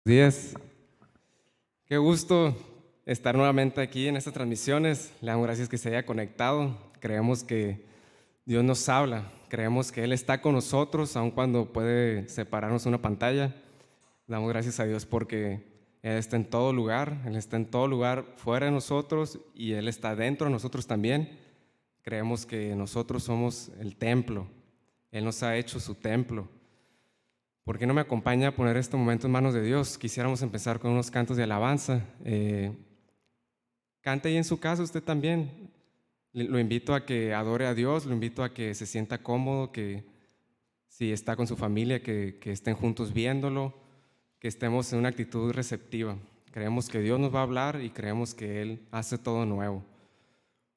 Días. Qué gusto estar nuevamente aquí en estas transmisiones. Le damos gracias que se haya conectado. Creemos que Dios nos habla. Creemos que Él está con nosotros, aun cuando puede separarnos una pantalla. Damos gracias a Dios porque Él está en todo lugar. Él está en todo lugar fuera de nosotros y Él está dentro de nosotros también. Creemos que nosotros somos el templo. Él nos ha hecho su templo. ¿Por qué no me acompaña a poner este momento en manos de Dios? Quisiéramos empezar con unos cantos de alabanza. Cante ahí en su casa usted también. Lo invito a que adore a Dios, lo invito a que se sienta cómodo, que si está con su familia, que estén juntos viéndolo, que estemos en una actitud receptiva. Creemos que Dios nos va a hablar y creemos que Él hace todo nuevo.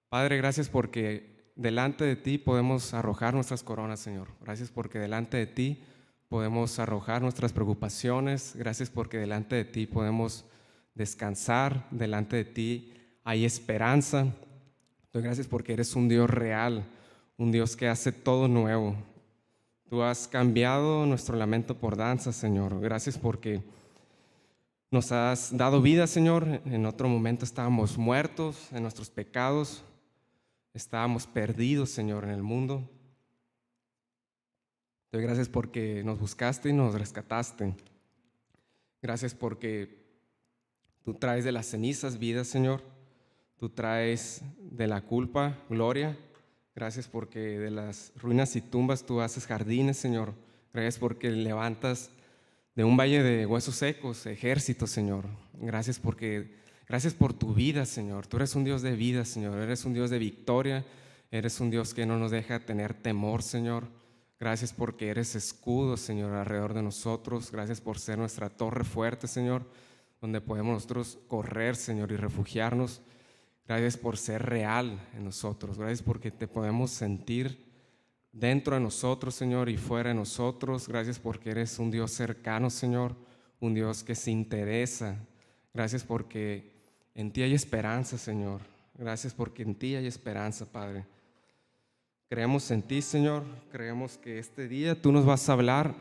Padre, gracias porque delante de ti podemos arrojar nuestras coronas, Señor. Gracias porque delante de ti podemos arrojar nuestras preocupaciones. Gracias porque delante de ti podemos descansar. Delante de ti hay esperanza. Doy gracias porque eres un Dios real, un Dios que hace todo nuevo. Tú has cambiado nuestro lamento por danza, Señor. Gracias porque nos has dado vida, Señor. En otro momento estábamos muertos en nuestros pecados. Estábamos perdidos, Señor, en el mundo. Te doy gracias porque nos buscaste y nos rescataste. Gracias porque tú traes de las cenizas vida, Señor. Tú traes de la culpa gloria. Gracias porque de las ruinas y tumbas tú haces jardines, Señor. Gracias porque levantas de un valle de huesos secos ejércitos, Señor. Gracias por tu vida, Señor. Tú eres un Dios de vida, Señor. Eres un Dios de victoria. Eres un Dios que no nos deja tener temor, Señor. Gracias porque eres escudo, Señor, alrededor de nosotros. Gracias por ser nuestra torre fuerte, Señor, donde podemos nosotros correr, Señor, y refugiarnos. Gracias por ser real en nosotros. Gracias porque te podemos sentir dentro de nosotros, Señor, y fuera de nosotros. Gracias porque eres un Dios cercano, Señor, un Dios que se interesa. Gracias porque en ti hay esperanza, Señor. Gracias porque en ti hay esperanza, Padre. Creemos en ti, Señor. Creemos que este día tú nos vas a hablar.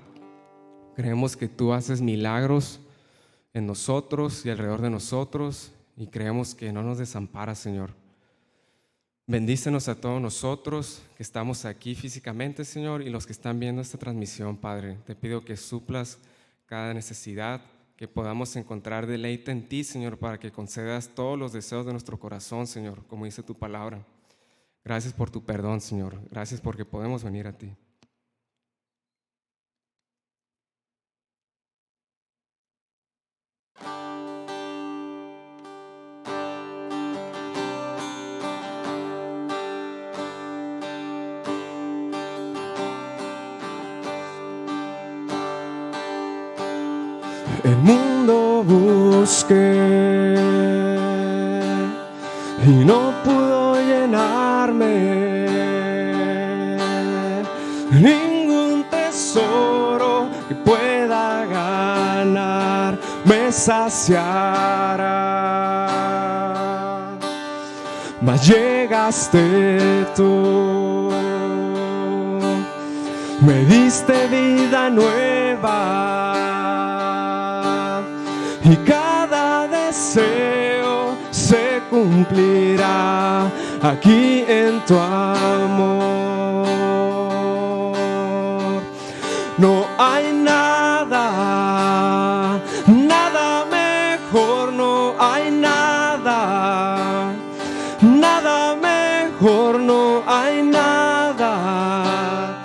Creemos que tú haces milagros en nosotros y alrededor de nosotros. Y creemos que no nos desamparas, Señor. Bendícenos a todos nosotros que estamos aquí físicamente, Señor, y los que están viendo esta transmisión, Padre. Te pido que suplas cada necesidad, que podamos encontrar deleite en ti, Señor, para que concedas todos los deseos de nuestro corazón, Señor, como dice tu palabra. Gracias por tu perdón, Señor. Gracias porque podemos venir a ti. El mundo busqué y no pudo llenarme. Ningún tesoro que pueda ganar me saciará. Mas llegaste tú, me diste vida nueva. Y cada deseo se cumplirá aquí en tu amor. No hay nada, nada mejor, no hay nada, nada mejor, no hay nada,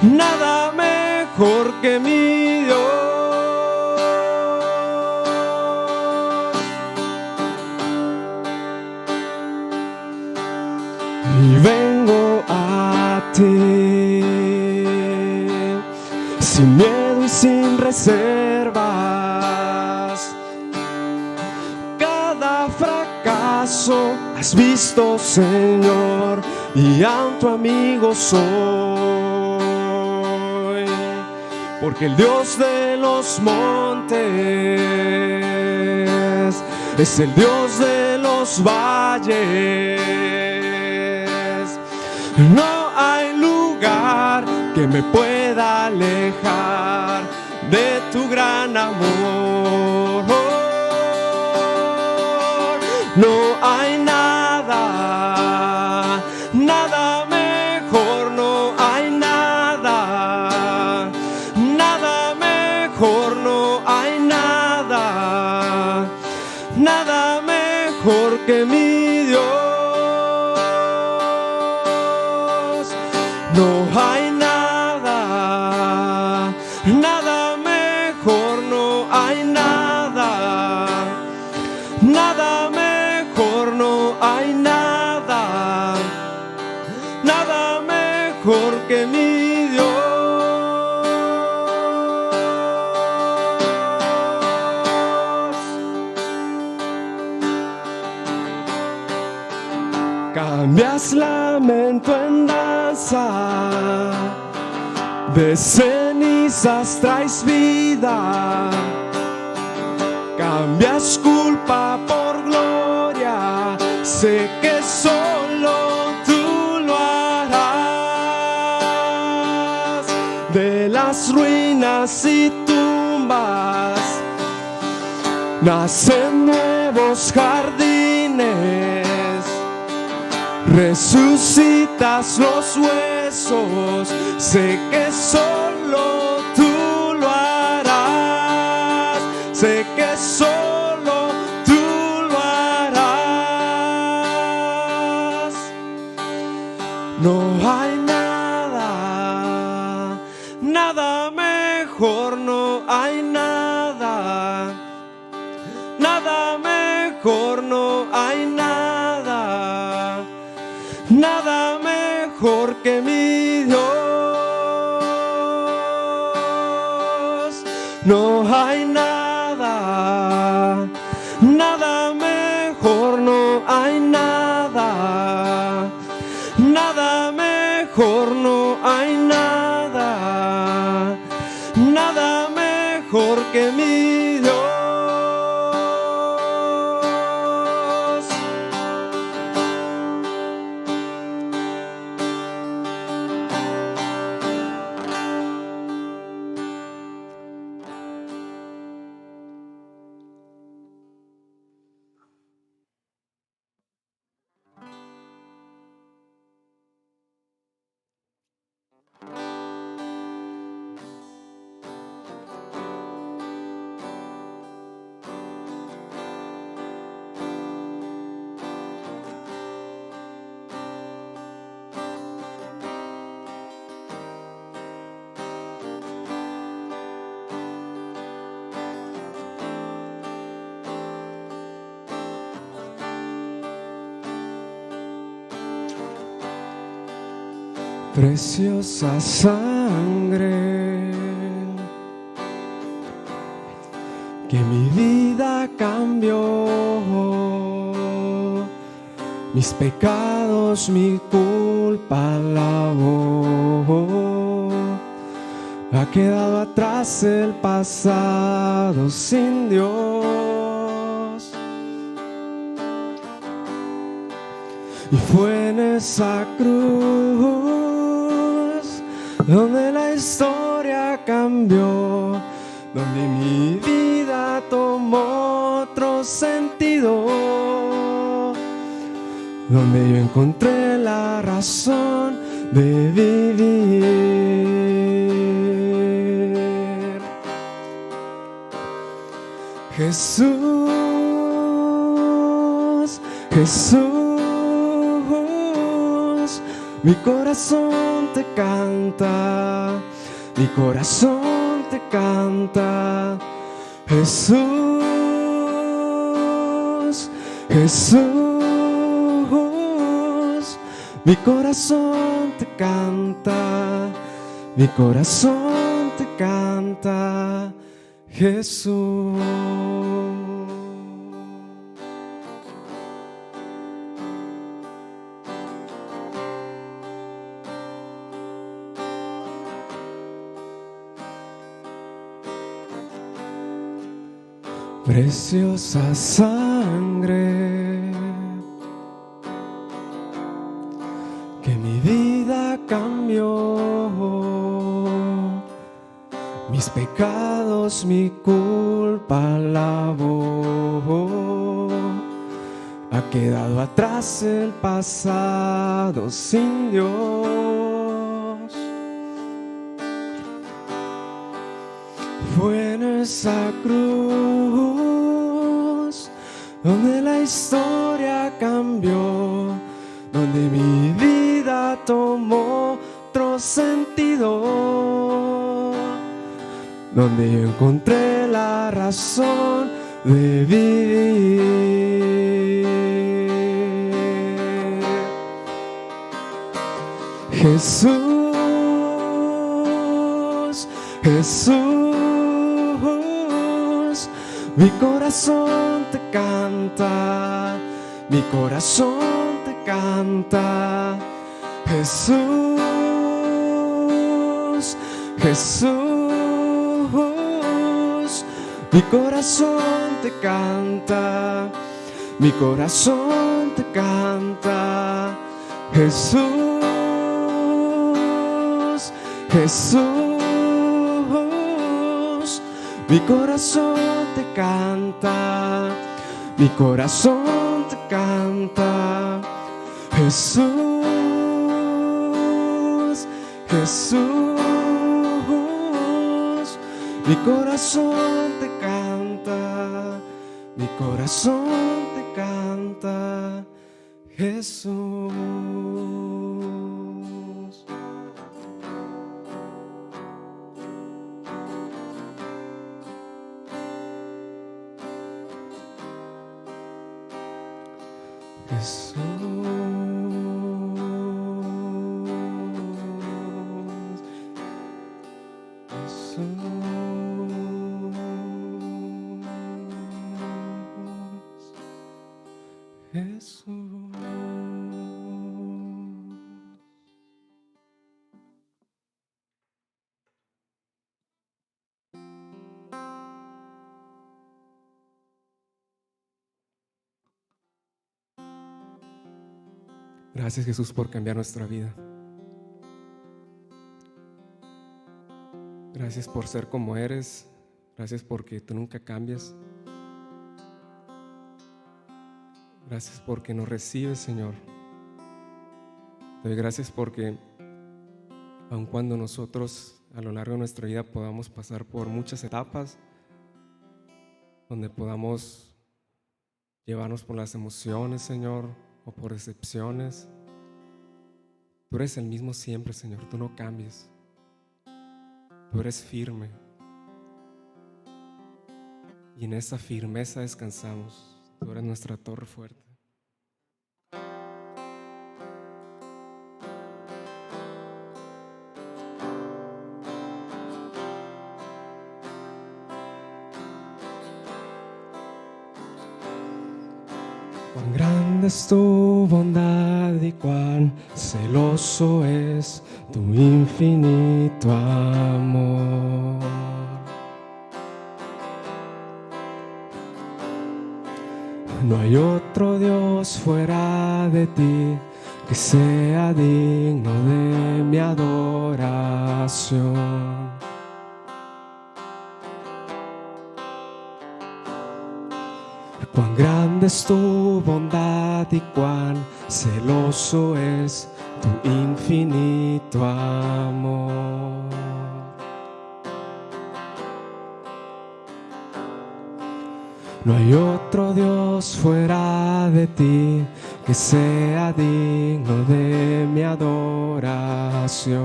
nada mejor que mi Dios. Y vengo a ti, sin miedo y sin reservas. Cada fracaso has visto, Señor, y aun tu amigo soy. Porque el Dios de los montes es el Dios de los valles. No hay lugar que me pueda alejar de tu gran amor. No hay nada, nada mejor, no hay nada, nada mejor, no hay nada, nada mejor que mi Dios. No hay nada, nada mejor, no hay nada, nada mejor, no hay nada, nada mejor que mi Dios. Cambias lamento en danza, de cenizas traes vida, cambias culpa por gloria, sé que solo tú lo harás. De las ruinas y tumbas nacen nuevos jardines, resucitas los huesos, sé que solo tú lo harás, sé que solo tú lo harás. No hay nada, nada mejor, no hay nada, nada mejor, no hay nada, nada mejor que mi Dios. No hay nada, nada mejor, no hay nada, nada mejor, no hay nada, nada mejor que mi Dios. Preciosa sangre que mi vida cambió, mis pecados, mi culpa lavó. Ha quedado atrás el pasado sin Dios, y fue en esa cruz donde la historia cambió, donde mi vida tomó otro sentido, donde yo encontré la razón de vivir. Jesús, Jesús, mi corazón te canta, mi corazón te canta. Jesús, Jesús, mi corazón te canta, mi corazón te canta, Jesús. Preciosa sangre que mi vida cambió, mis pecados pecados mi culpa lavó. Ha quedado atrás el pasado sin Dios. Fue en esa cruz donde la historia cambió, donde mi vida tomó otro sentido, donde yo encontré la razón de vivir. Jesús, Jesús, mi corazón te canta, mi corazón te canta. Jesús, Jesús, mi corazón te canta, mi corazón te canta. Jesús, Jesús, mi corazón te canta, mi corazón te canta. Jesús, Jesús, mi corazón te canta, mi corazón te canta. Jesús. Jesús, Jesús, Jesús. Gracias, Jesús, por cambiar nuestra vida. Gracias por ser como eres. Gracias porque tú nunca cambias. Gracias porque nos recibes, Señor. Te doy gracias porque aun cuando nosotros a lo largo de nuestra vida podamos pasar por muchas etapas, donde podamos llevarnos por las emociones, Señor, o por decepciones, tú eres el mismo siempre, Señor. Tú no cambias. Tú eres firme. Y en esa firmeza descansamos. Tú eres nuestra torre fuerte. Cuán grande es tu bondad y cuán celoso es tu infinito amor. No hay otro Dios fuera de ti que sea digno de mi adoración. Cuán grande es tu bondad y cuán celoso es tu infinito amor. No hay otro Dios fuera de ti que sea digno de mi adoración.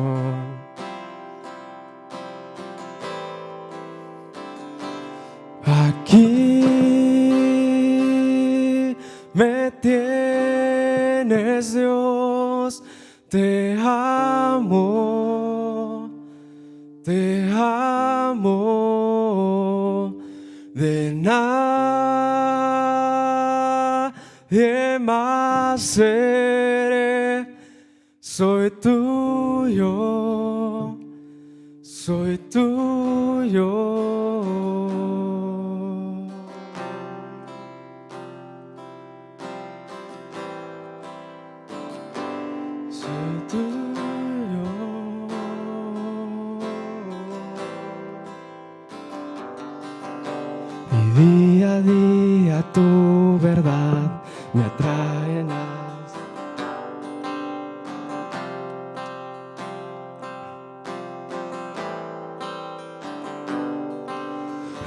Aquí me tienes, Dios, te amo, de nadie más seré, soy tuyo, soy tuyo. Día a día tu verdad me atrae más.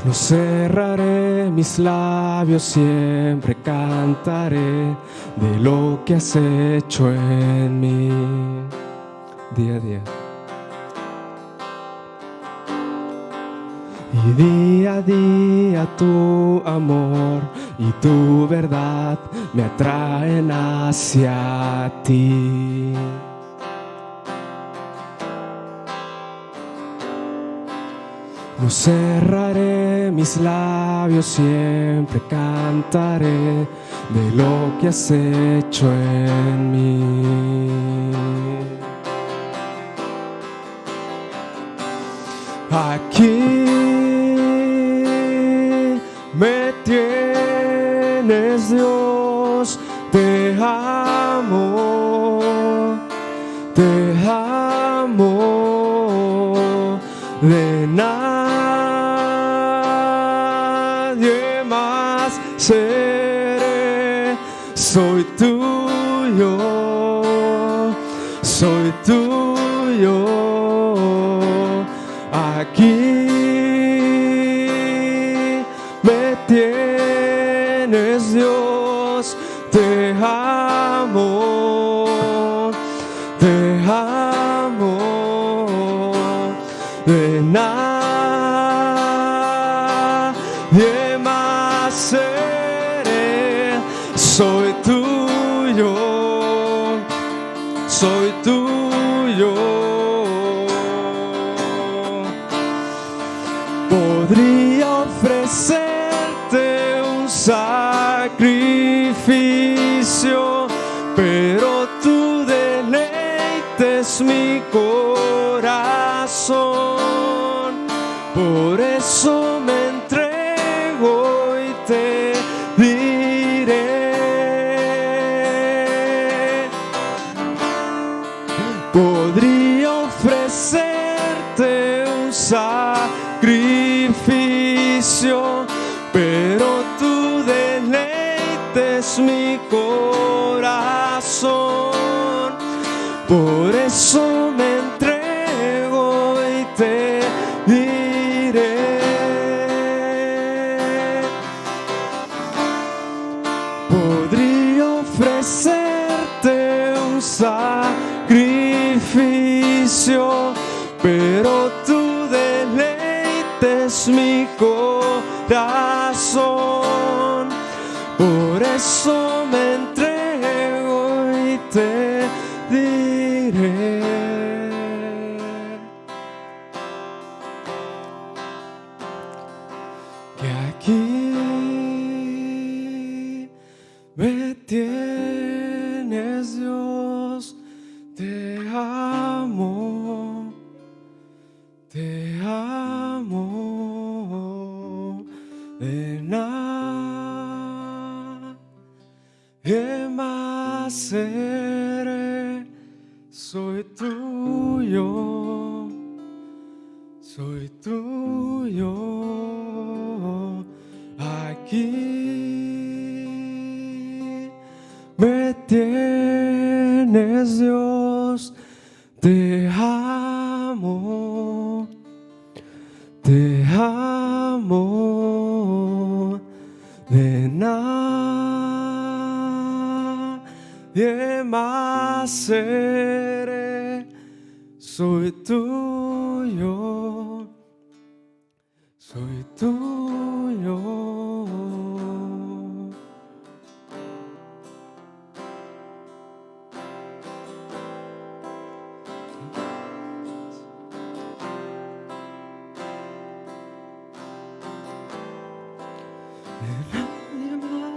No cerraré mis labios, siempre cantaré de lo que has hecho en mí. Día a día. Y día a día tu amor y tu verdad me atraen hacia ti. No cerraré mis labios, siempre cantaré de lo que has hecho en mí. Aquí me tienes, Dios, te amo, de nadie más seré, soy tuyo, soy tuyo. Aquí me tienes, Dios, te amo, de nadie más seré, soy tuyo, soy tuyo. Podría ofrecerte un sacrificio, pero tu deleite es mi corazón. Por eso me entrego y te diré. Podría ofrecerte un sacrificio, pero tu deleite es mi corazón. Por eso me entrego y te diré. Podría ofrecerte un sacrificio, pero tu deleite es mi corazón. Por eso me entrego y te diré. Que aquí me tienes, Dios, te amo, de nadie más seré, soy tuyo, soy tuyo. Aquí me tienes, Dios, te amo, de nadie más seré, soy tuyo, soy tuyo.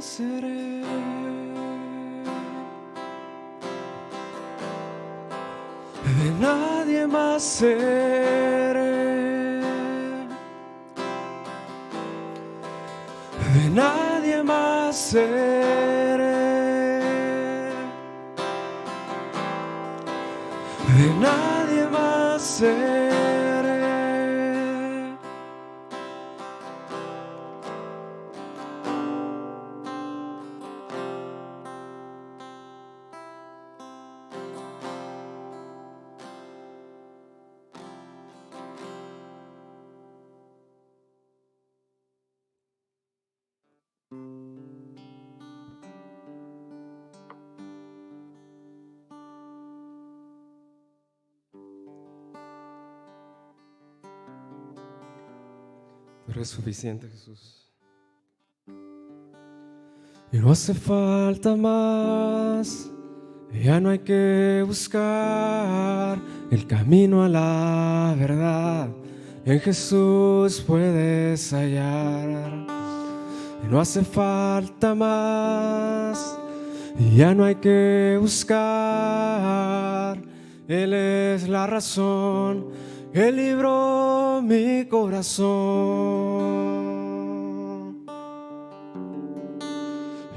Seré. De nadie más seré, de nadie más seré, de nadie más seré. Tú eres suficiente, Jesús. Y no hace falta más, ya no hay que buscar el camino a la verdad. En Jesús puedes hallar. Y no hace falta más, ya no hay que buscar. Él es la razón, Él libró mi corazón.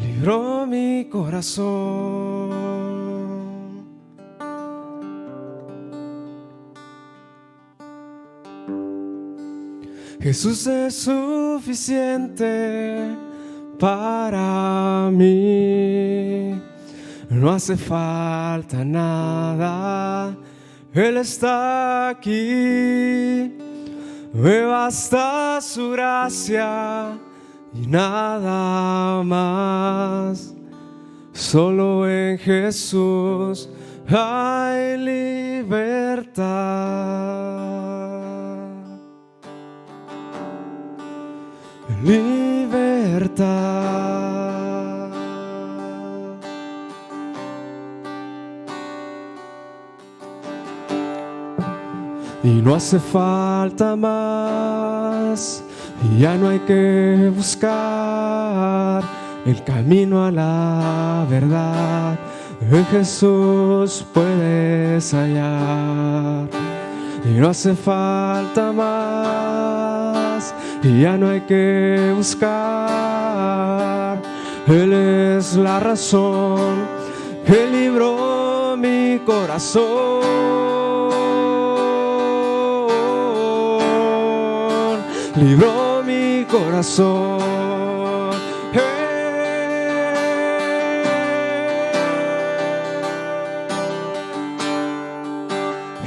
Libró mi corazón. Jesús es suficiente para mí. No hace falta nada, Él está aquí. Me basta su gracia y nada más. Solo en Jesús hay libertad. Libertad. Y no hace falta más, y ya no hay que buscar el camino a la verdad. En Jesús puedes hallar. Y no hace falta más, y ya no hay que buscar. Él es la razón, Él libró mi corazón. Libró mi corazón.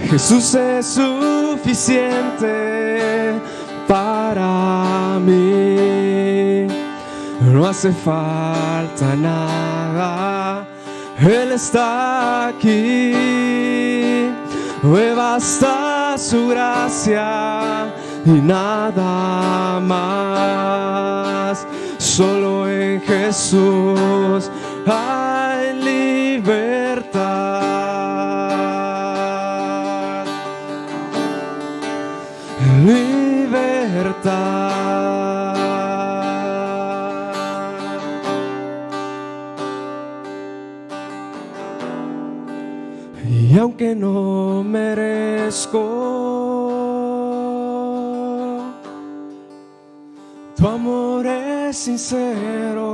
Jesús es suficiente para mí. No hace falta nada, Él está aquí. Me basta su gracia y nada más. Solo en Jesús hay libertad. Libertad. Y aunque no merezco, tu amor es sincero.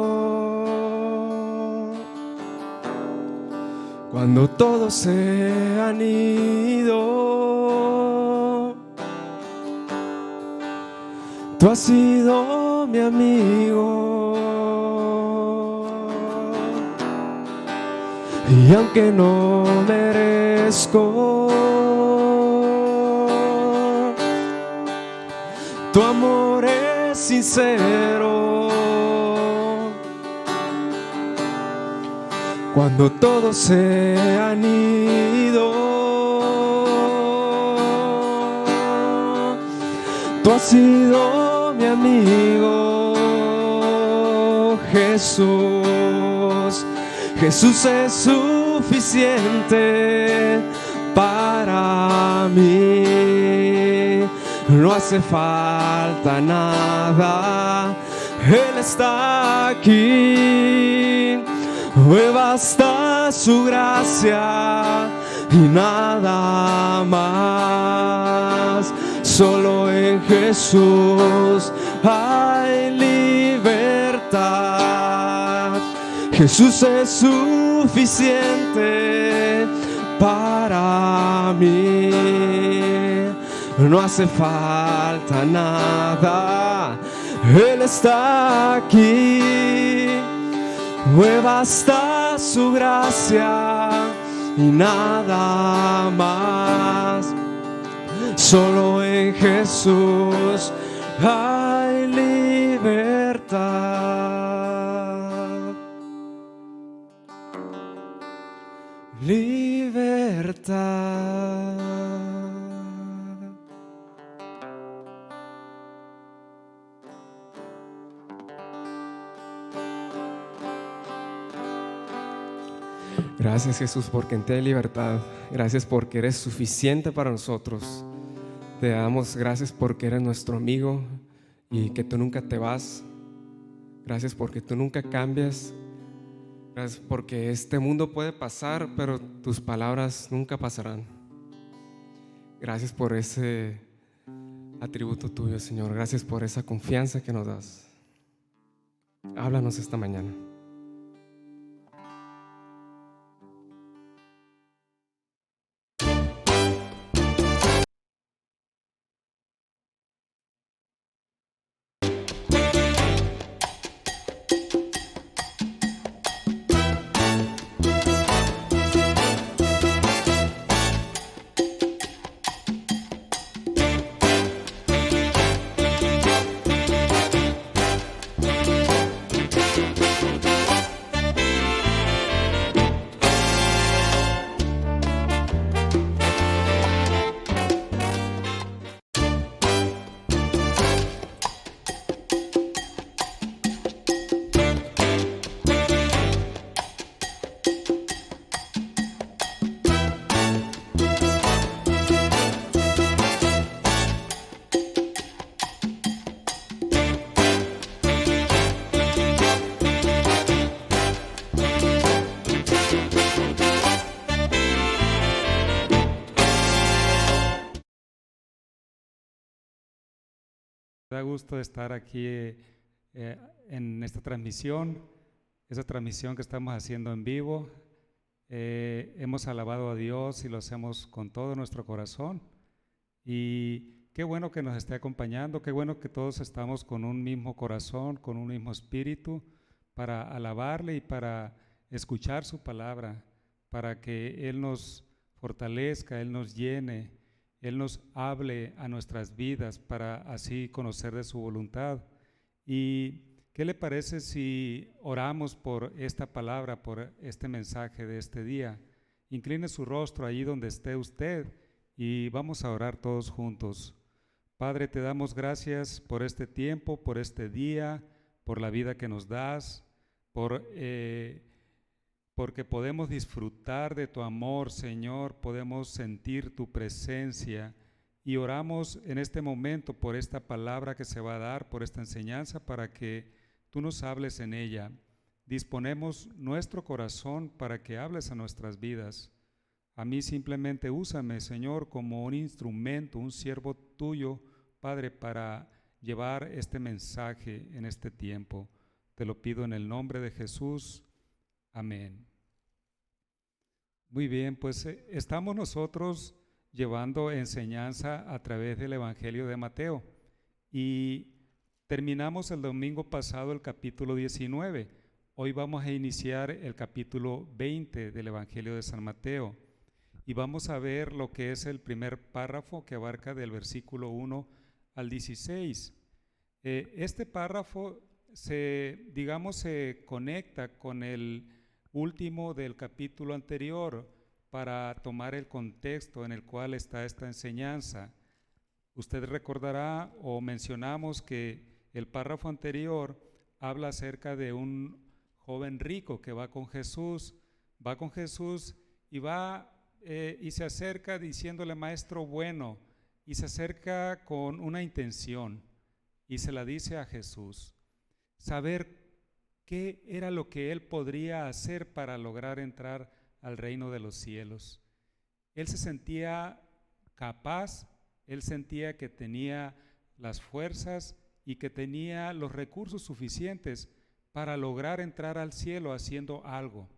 Cuando todos se han ido, tú has sido mi amigo. Y aunque no merezco, tu amor es sincero. Cuando todos se han ido, tú has sido mi amigo. Jesús, Jesús es suficiente para mí. No hace falta nada, Él está aquí. Me basta su gracia y nada más. Solo en Jesús hay libertad. Jesús es suficiente para mí. No hace falta nada, Él está aquí. Me basta su gracia y nada más. Solo en Jesús hay libertad. Libertad. Gracias, Jesús, porque en ti hay libertad. Gracias porque eres suficiente para nosotros. Te damos gracias porque eres nuestro amigo y que tú nunca te vas. Gracias porque tú nunca cambias. Gracias porque este mundo puede pasar, pero tus palabras nunca pasarán. Gracias por ese atributo tuyo, Señor. Gracias por esa confianza que nos das. Háblanos esta mañana. Da gusto estar aquí en esta transmisión, esa transmisión que estamos haciendo en vivo. Hemos alabado a Dios y lo hacemos con todo nuestro corazón. Y qué bueno que nos esté acompañando, qué bueno que todos estamos con un mismo corazón, con un mismo espíritu, para alabarle y para escuchar su palabra, para que Él nos fortalezca, Él nos llene, Él nos hable a nuestras vidas para así conocer de su voluntad. ¿Y qué le parece si oramos por esta palabra, por este mensaje de este día? Incline su rostro allí donde esté usted y vamos a orar todos juntos. Padre, te damos gracias por este tiempo, por este día, por la vida que nos das, porque podemos disfrutar de tu amor, Señor, podemos sentir tu presencia y oramos en este momento por esta palabra que se va a dar, por esta enseñanza, para que tú nos hables en ella. Disponemos nuestro corazón para que hables a nuestras vidas. A mí simplemente úsame, Señor, como un instrumento, un siervo tuyo, Padre, para llevar este mensaje en este tiempo. Te lo pido en el nombre de Jesús. Amén. Muy bien, pues estamos nosotros llevando enseñanza a través del Evangelio de Mateo y terminamos el domingo pasado el capítulo 19. Hoy vamos a iniciar el capítulo 20 del Evangelio de San Mateo y vamos a ver lo que es el primer párrafo que abarca del versículo 1 al 16. Este párrafo se conecta con el último del capítulo anterior para tomar el contexto en el cual está esta enseñanza. Usted recordará o mencionamos que el párrafo anterior habla acerca de un joven rico que va con Jesús y se acerca diciéndole maestro bueno, y se acerca con una intención y se la dice a Jesús, saber qué era lo que él podría hacer para lograr entrar al reino de los cielos. Él se sentía capaz, él sentía que tenía las fuerzas y que tenía los recursos suficientes para lograr entrar al cielo haciendo algo.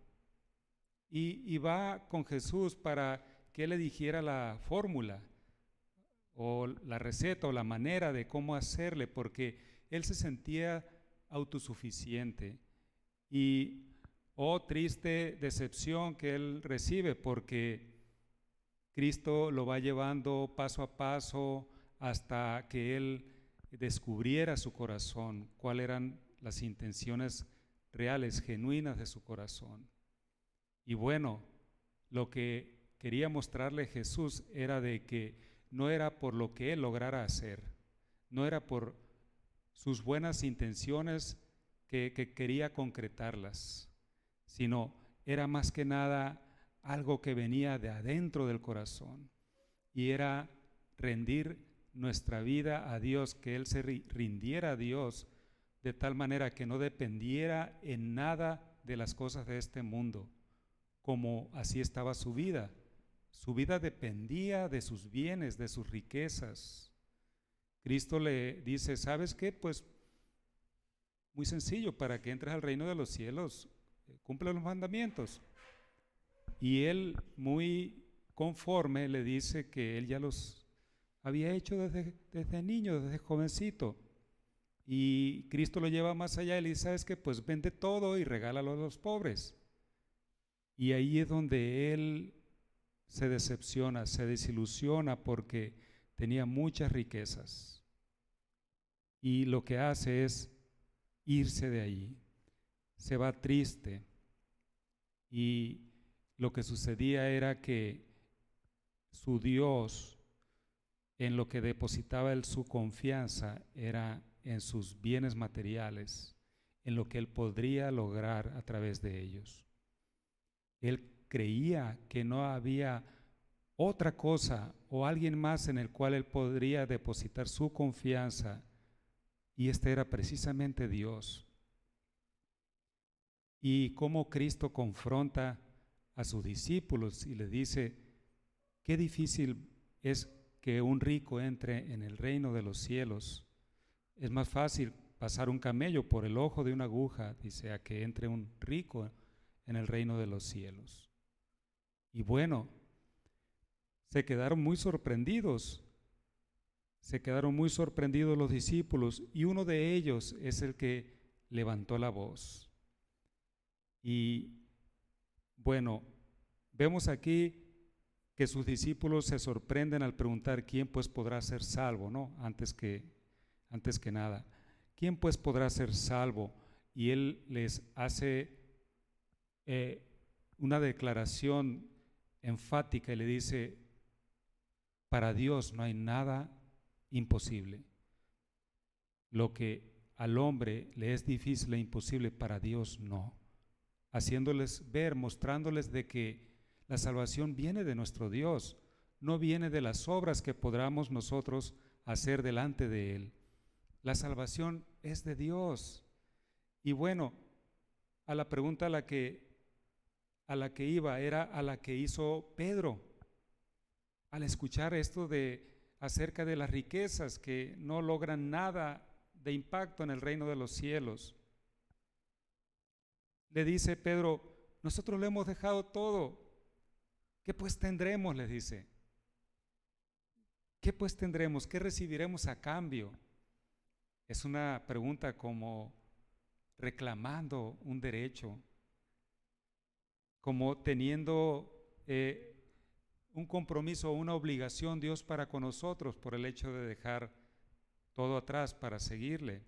Y va con Jesús para que él le dijera la fórmula o la receta o la manera de cómo hacerle, porque él se sentía autosuficiente. Y triste decepción que él recibe, porque Cristo lo va llevando paso a paso hasta que él descubriera su corazón, cuáles eran las intenciones reales, genuinas de su corazón. Y bueno, lo que quería mostrarle Jesús era de que no era por lo que él lograra hacer, no era por sus buenas intenciones que quería concretarlas, sino era más que nada algo que venía de adentro del corazón, y era rendir nuestra vida a Dios, que Él se rindiera a Dios de tal manera que no dependiera en nada de las cosas de este mundo, como así estaba su vida. Su vida dependía de sus bienes, de sus riquezas. Cristo le dice, ¿sabes qué? Pues muy sencillo, para que entres al reino de los cielos, cumple los mandamientos. Y él, muy conforme, le dice que él ya los había hecho desde niño, desde jovencito. Y Cristo lo lleva más allá y le dice, ¿sabes qué? Pues vende todo y regálalo a los pobres. Y ahí es donde él se decepciona, se desilusiona porque tenía muchas riquezas. Y lo que hace es irse de allí. Se va triste. Y lo que sucedía era que su Dios, en lo que depositaba él su confianza, era en sus bienes materiales, en lo que él podría lograr a través de ellos. Él creía que no había otra cosa o alguien más en el cual él podría depositar su confianza, y este era precisamente Dios. Y cómo Cristo confronta a sus discípulos y les dice, qué difícil es que un rico entre en el reino de los cielos. Es más fácil pasar un camello por el ojo de una aguja, dice, a que entre un rico en el reino de los cielos. Y bueno, se quedaron muy sorprendidos los discípulos, y uno de ellos es el que levantó la voz. Y bueno, vemos aquí que sus discípulos se sorprenden al preguntar quién pues podrá ser salvo, ¿no? Antes que nada, ¿quién pues podrá ser salvo? Y él les hace una declaración enfática y le dice, para Dios no hay nada imposible. Lo que al hombre le es difícil e imposible, para Dios no. Haciéndoles ver, mostrándoles de que la salvación viene de nuestro Dios, no viene de las obras que podamos nosotros hacer delante de Él. La salvación es de Dios. Y bueno, a la pregunta a la que iba era a la que hizo Pedro al escuchar esto acerca de las riquezas que no logran nada de impacto en el reino de los cielos. Le dice Pedro, nosotros le hemos dejado todo. ¿Qué pues tendremos? Les dice. ¿Qué pues tendremos? ¿Qué recibiremos a cambio? Es una pregunta como reclamando un derecho, como teniendo un compromiso o una obligación Dios para con nosotros por el hecho de dejar todo atrás para seguirle.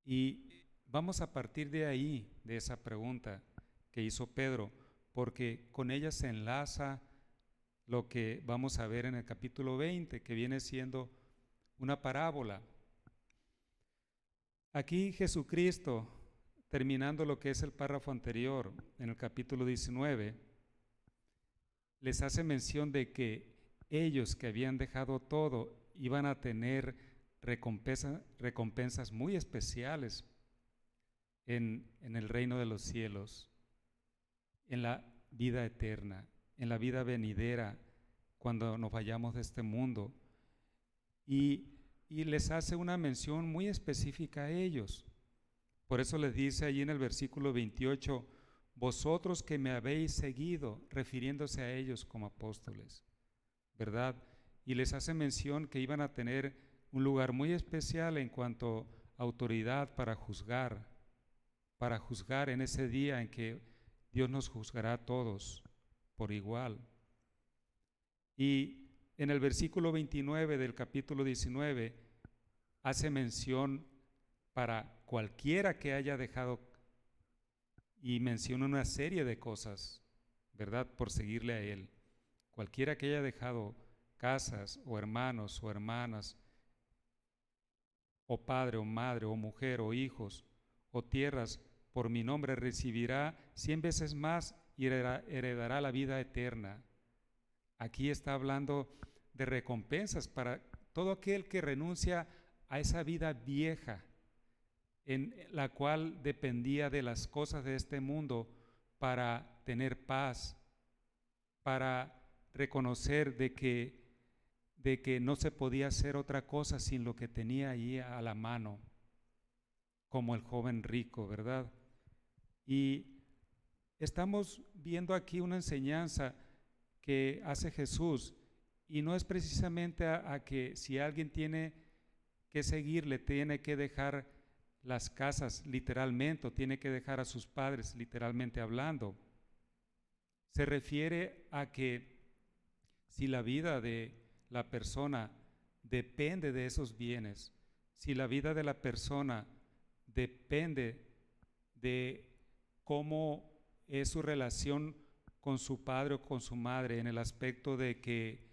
Y vamos a partir de ahí, de esa pregunta que hizo Pedro, porque con ella se enlaza lo que vamos a ver en el capítulo 20, que viene siendo una parábola. Aquí Jesucristo, terminando lo que es el párrafo anterior, en el capítulo 19, les hace mención de que ellos que habían dejado todo iban a tener recompensas muy especiales en el reino de los cielos, en la vida eterna, en la vida venidera, cuando nos vayamos de este mundo. Y les hace una mención muy específica a ellos. Por eso les dice allí en el versículo 28, vosotros que me habéis seguido, refiriéndose a ellos como apóstoles, ¿verdad? Y les hace mención que iban a tener un lugar muy especial en cuanto a autoridad para juzgar en ese día en que Dios nos juzgará a todos por igual. Y en el versículo 29 del capítulo 19 hace mención para cualquiera que haya dejado, y menciona una serie de cosas, ¿verdad?, por seguirle a Él. Cualquiera que haya dejado casas o hermanos o hermanas, o padre o madre o mujer o hijos o tierras por mi nombre recibirá 100 veces más y heredará la vida eterna. Aquí está hablando de recompensas para todo aquel que renuncia a esa vida vieja en la cual dependía de las cosas de este mundo para tener paz, para reconocer de que no se podía hacer otra cosa sin lo que tenía ahí a la mano, como el joven rico, ¿verdad? Y estamos viendo aquí una enseñanza que hace Jesús, y no es precisamente a que si alguien tiene que seguirle, tiene que dejar las casas literalmente, o tiene que dejar a sus padres literalmente hablando. Se refiere a que si la vida de la persona depende de esos bienes, si la vida de la persona depende de cómo es su relación con su padre o con su madre, en el aspecto de que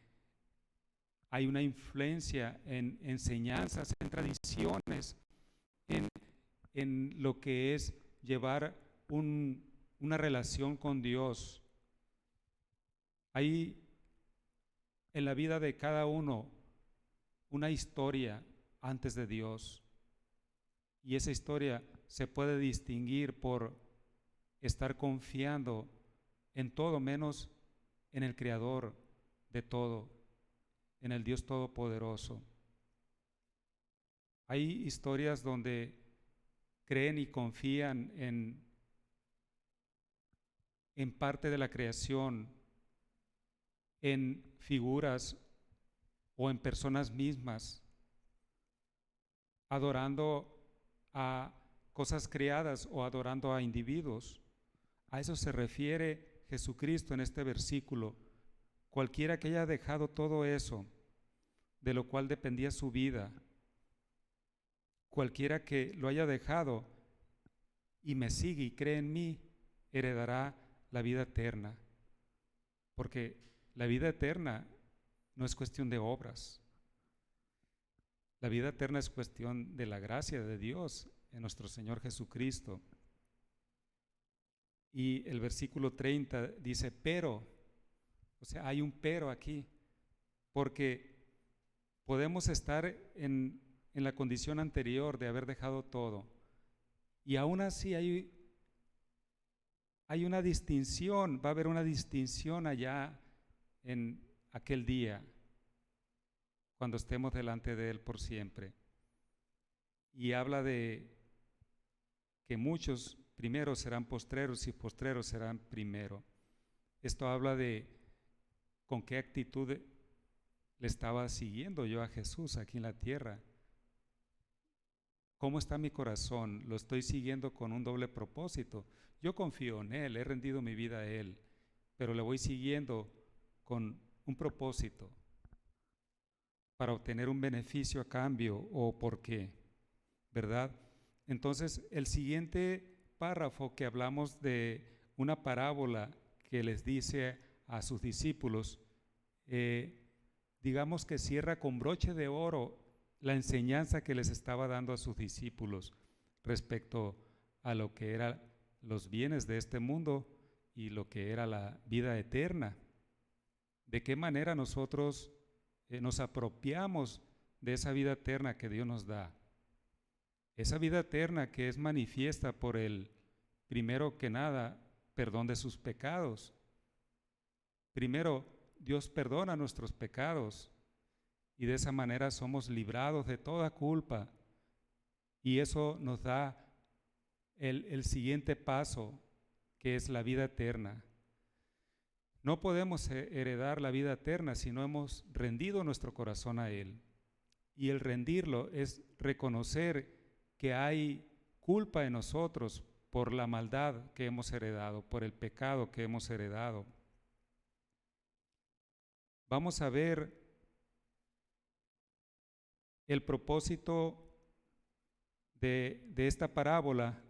hay una influencia en enseñanzas, en tradiciones, en lo que es llevar una relación con Dios. Hay en la vida de cada uno una historia antes de Dios, y esa historia se puede distinguir por estar confiando en todo menos en el Creador de todo, en el Dios Todopoderoso. Hay historias donde creen y confían en parte de la creación, en figuras o en personas mismas, adorando a cosas creadas o adorando a individuos. A eso se refiere Jesucristo en este versículo. Cualquiera que haya dejado todo eso, de lo cual dependía su vida, cualquiera que lo haya dejado y me sigue y cree en mí, heredará la vida eterna. Porque la vida eterna no es cuestión de obras. La vida eterna es cuestión de la gracia de Dios en nuestro Señor Jesucristo. Y el versículo 30 dice, pero, o sea, hay un pero aquí, porque podemos estar en la condición anterior de haber dejado todo, y aún así hay una distinción, va a haber una distinción allá en aquel día, cuando estemos delante de Él por siempre. Y habla de que muchos primeros serán postreros y postreros serán primero. Esto habla de con qué actitud le estaba siguiendo yo a Jesús aquí en la tierra. ¿Cómo está mi corazón? ¿Lo estoy siguiendo con un doble propósito? Yo confío en Él, he rendido mi vida a Él, pero le voy siguiendo con un propósito para obtener un beneficio a cambio, o por qué, ¿verdad? Entonces, el siguiente párrafo que hablamos de una parábola que les dice a sus discípulos, digamos que cierra con broche de oro la enseñanza que les estaba dando a sus discípulos respecto a lo que eran los bienes de este mundo y lo que era la vida eterna. ¿De qué manera nosotros nos apropiamos de esa vida eterna que Dios nos da? Esa vida eterna que es manifiesta por el, primero que nada, perdón de sus pecados. Primero, Dios perdona nuestros pecados y de esa manera somos librados de toda culpa, y eso nos da el siguiente paso, que es la vida eterna. No podemos heredar la vida eterna si no hemos rendido nuestro corazón a Él, y el rendirlo es reconocer que hay culpa en nosotros por la maldad que hemos heredado, por el pecado que hemos heredado. Vamos a ver el propósito de esta parábola,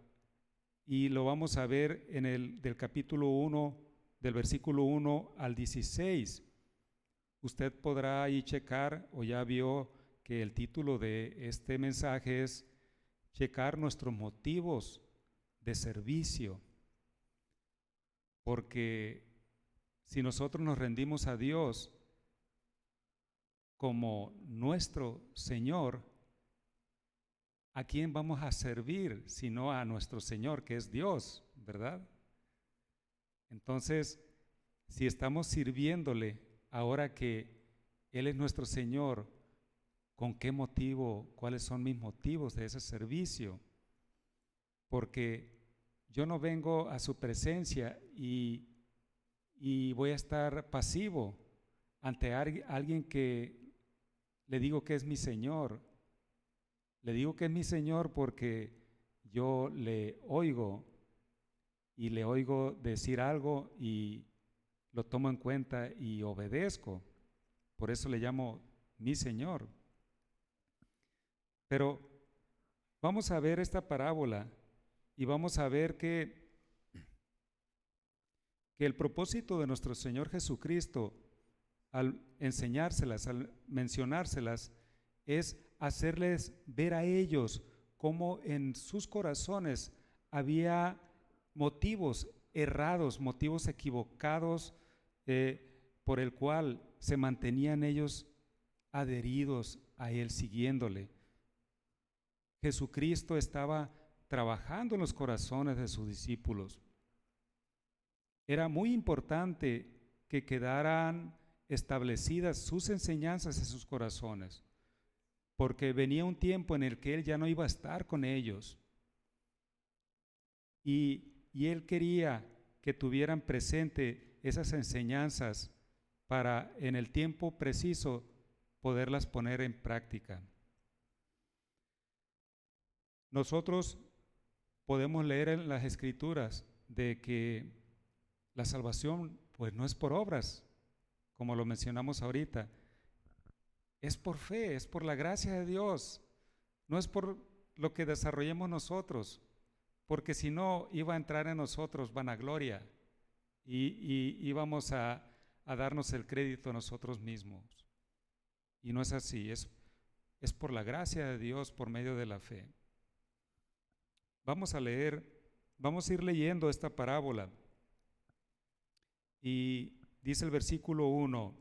y lo vamos a ver en del capítulo 1, del versículo 1 al 16. Usted podrá ahí checar, o ya vio que el título de este mensaje es checar nuestros motivos de servicio, porque si nosotros nos rendimos a Dios como nuestro Señor, ¿a quién vamos a servir sino a nuestro Señor, que es Dios, verdad? Entonces, si estamos sirviéndole ahora que Él es nuestro Señor, ¿con qué motivo? ¿Cuáles son mis motivos de ese servicio? Porque yo no vengo a su presencia y voy a estar pasivo ante alguien que le digo que es mi Señor. Le digo que es mi Señor porque yo le oigo y le oigo decir algo y lo tomo en cuenta y obedezco. Por eso le llamo mi Señor. Pero vamos a ver esta parábola y vamos a ver que el propósito de nuestro Señor Jesucristo al enseñárselas, al mencionárselas, es hacerles ver a ellos cómo en sus corazones había motivos errados, motivos equivocados, por el cual se mantenían ellos adheridos a Él, siguiéndole. Jesucristo estaba trabajando en los corazones de sus discípulos. Era muy importante que quedaran establecidas sus enseñanzas en sus corazones, porque venía un tiempo en el que Él ya no iba a estar con ellos. Y Él quería que tuvieran presente esas enseñanzas para en el tiempo preciso poderlas poner en práctica. Nosotros podemos leer en las Escrituras de que la salvación pues no es por obras, como lo mencionamos ahorita, es por fe, es por la gracia de Dios, no es por lo que desarrollemos nosotros, porque si no iba a entrar en nosotros vanagloria y íbamos a darnos el crédito a nosotros mismos. Y no es así, es por la gracia de Dios por medio de la fe. Vamos a ir leyendo esta parábola. Y dice el versículo 1,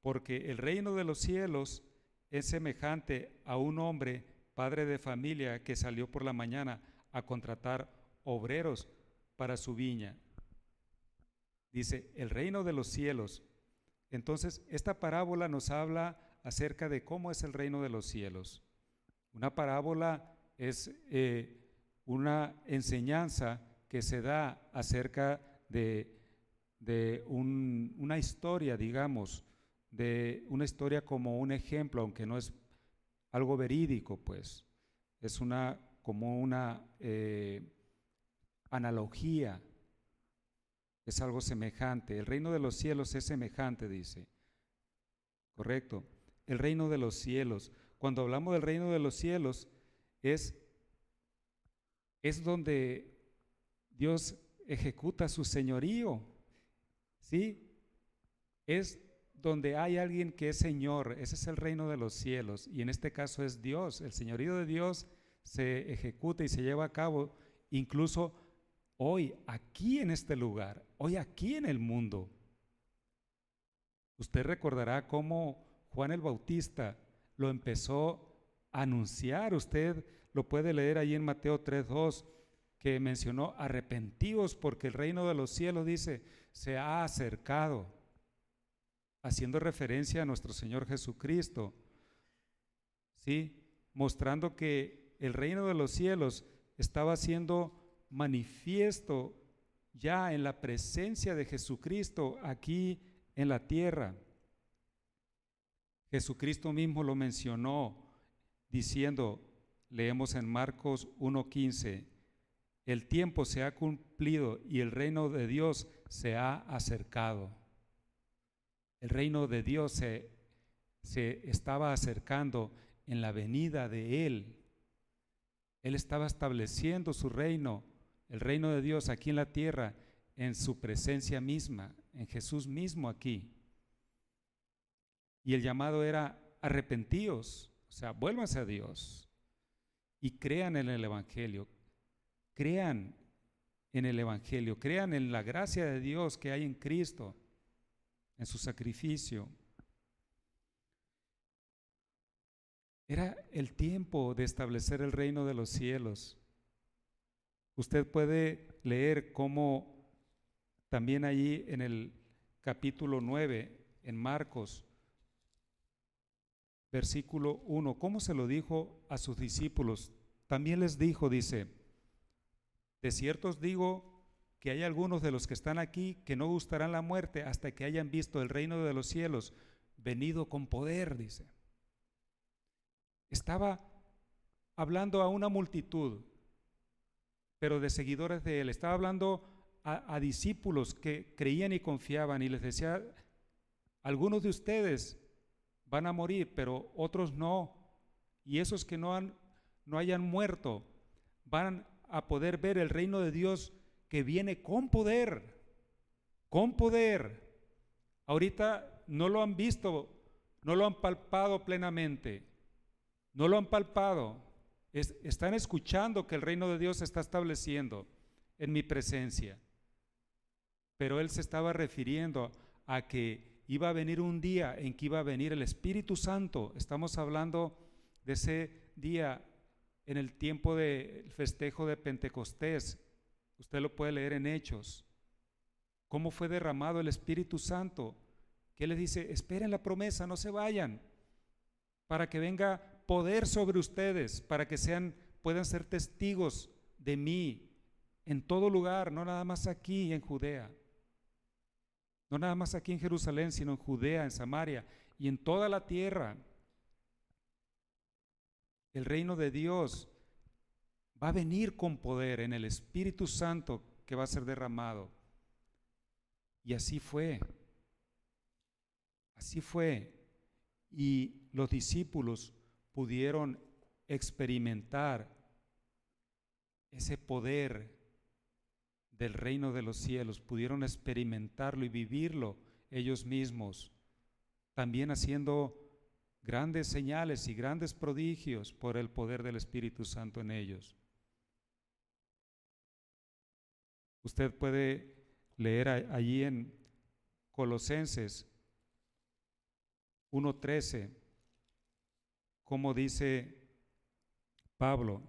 porque el reino de los cielos es semejante a un hombre, padre de familia, que salió por la mañana a contratar obreros para su viña. Dice, el reino de los cielos. Entonces, esta parábola nos habla acerca de cómo es el reino de los cielos. Una parábola es una enseñanza que se da acerca de una historia, digamos, de una historia como un ejemplo, aunque no es algo verídico, pues, es como una analogía, es algo semejante. El reino de los cielos es semejante, dice. Correcto. El reino de los cielos. Cuando hablamos del reino de los cielos, es donde Dios ejecuta su señorío, ¿sí? Es donde hay alguien que es Señor, ese es el reino de los cielos, y en este caso es Dios. El señorío de Dios se ejecuta y se lleva a cabo incluso hoy, aquí en este lugar, hoy aquí en el mundo. Usted recordará cómo Juan el Bautista lo empezó a anunciar. Usted lo puede leer ahí en Mateo 3:2, que mencionó: arrepentíos porque el reino de los cielos, dice, se ha acercado, haciendo referencia a nuestro Señor Jesucristo, ¿sí? Mostrando que el reino de los cielos estaba siendo manifiesto ya en la presencia de Jesucristo aquí en la tierra. Jesucristo mismo lo mencionó diciendo, leemos en Marcos 1:15, el tiempo se ha cumplido y el reino de Dios se ha acercado. El reino de Dios se estaba acercando en la venida de Él. Él estaba estableciendo su reino, el reino de Dios aquí en la tierra, en su presencia misma, en Jesús mismo aquí. Y el llamado era: arrepentíos, o sea, vuélvanse a Dios y crean en el Evangelio, crean en el Evangelio, crean en la gracia de Dios que hay en Cristo, en su sacrificio. Era el tiempo de establecer el reino de los cielos. Usted puede leer cómo también allí en el capítulo 9, en Marcos, versículo 1, cómo se lo dijo a sus discípulos. También les dijo, dice, de cierto os digo que hay algunos de los que están aquí que no gustarán la muerte hasta que hayan visto el reino de los cielos venido con poder, dice. Estaba hablando a una multitud, pero de seguidores de él. Estaba hablando a discípulos que creían y confiaban, y les decía, algunos de ustedes van a morir, pero otros no. Y esos que no hayan muerto van a poder ver el reino de Dios que viene con poder, con poder. Ahorita no lo han visto, no lo han palpado plenamente, no lo han palpado. Están escuchando que el reino de Dios se está estableciendo en mi presencia. Pero él se estaba refiriendo a que iba a venir un día en que iba a venir el Espíritu Santo. Estamos hablando de ese día en el tiempo del festejo de Pentecostés. Usted lo puede leer en Hechos. ¿Cómo fue derramado el Espíritu Santo? Que les dice, esperen la promesa, no se vayan, para que venga poder sobre ustedes, para que puedan ser testigos de mí en todo lugar, no nada más aquí en Judea, no nada más aquí en Jerusalén, sino en Judea, en Samaria y en toda la tierra. El reino de Dios va a venir con poder en el Espíritu Santo que va a ser derramado. Y así fue. Así fue. Y los discípulos pudieron experimentar ese poder del reino de los cielos, pudieron experimentarlo y vivirlo ellos mismos, también haciendo grandes señales y grandes prodigios por el poder del Espíritu Santo en ellos. Usted puede leer allí en Colosenses 1:13, como dice Pablo,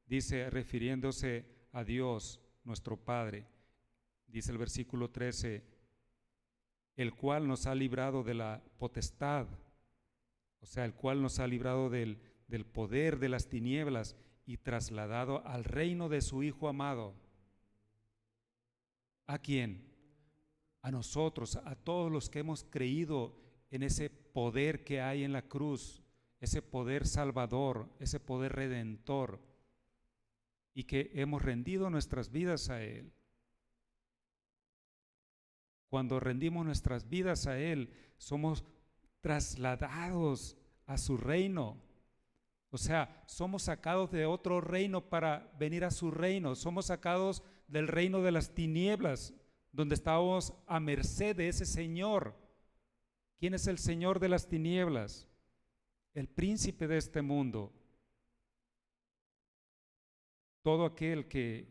dice refiriéndose a Dios, nuestro Padre, dice el versículo 13, el cual nos ha librado de la potestad, o sea, el cual nos ha librado del poder de las tinieblas y trasladado al reino de su Hijo amado. ¿A quién? A nosotros, a todos los que hemos creído en ese poder que hay en la cruz, ese poder salvador, ese poder redentor, y que hemos rendido nuestras vidas a Él. Cuando rendimos nuestras vidas a Él, somos trasladados a su reino. O sea, somos sacados de otro reino para venir a su reino. Somos sacados del reino de las tinieblas, donde estábamos a merced de ese Señor. ¿Quién es el Señor de las tinieblas? El príncipe de este mundo. Todo aquel que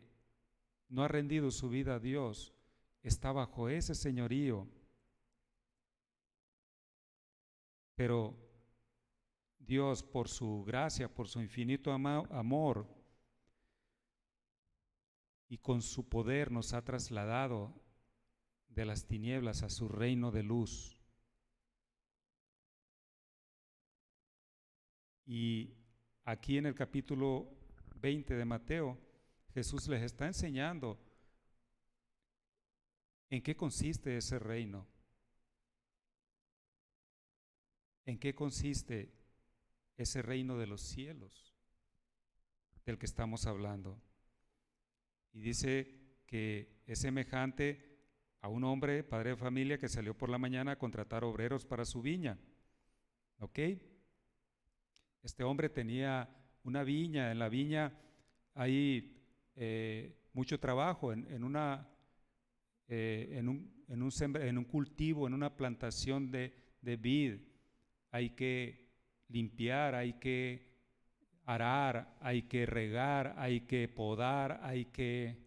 no ha rendido su vida a Dios está bajo ese señorío. Pero Dios, por su gracia, por su infinito amor y con su poder, nos ha trasladado de las tinieblas a su reino de luz. Y aquí en el capítulo 20 de Mateo, Jesús les está enseñando en qué consiste ese reino. ¿En qué consiste ese reino de los cielos del que estamos hablando? Y dice que es semejante a un hombre, padre de familia, que salió por la mañana a contratar obreros para su viña. ¿Ok? Este hombre tenía una viña. En la viña hay mucho trabajo, en un cultivo, en una plantación de vid. Hay que limpiar, hay que arar, hay que regar, hay que podar, hay que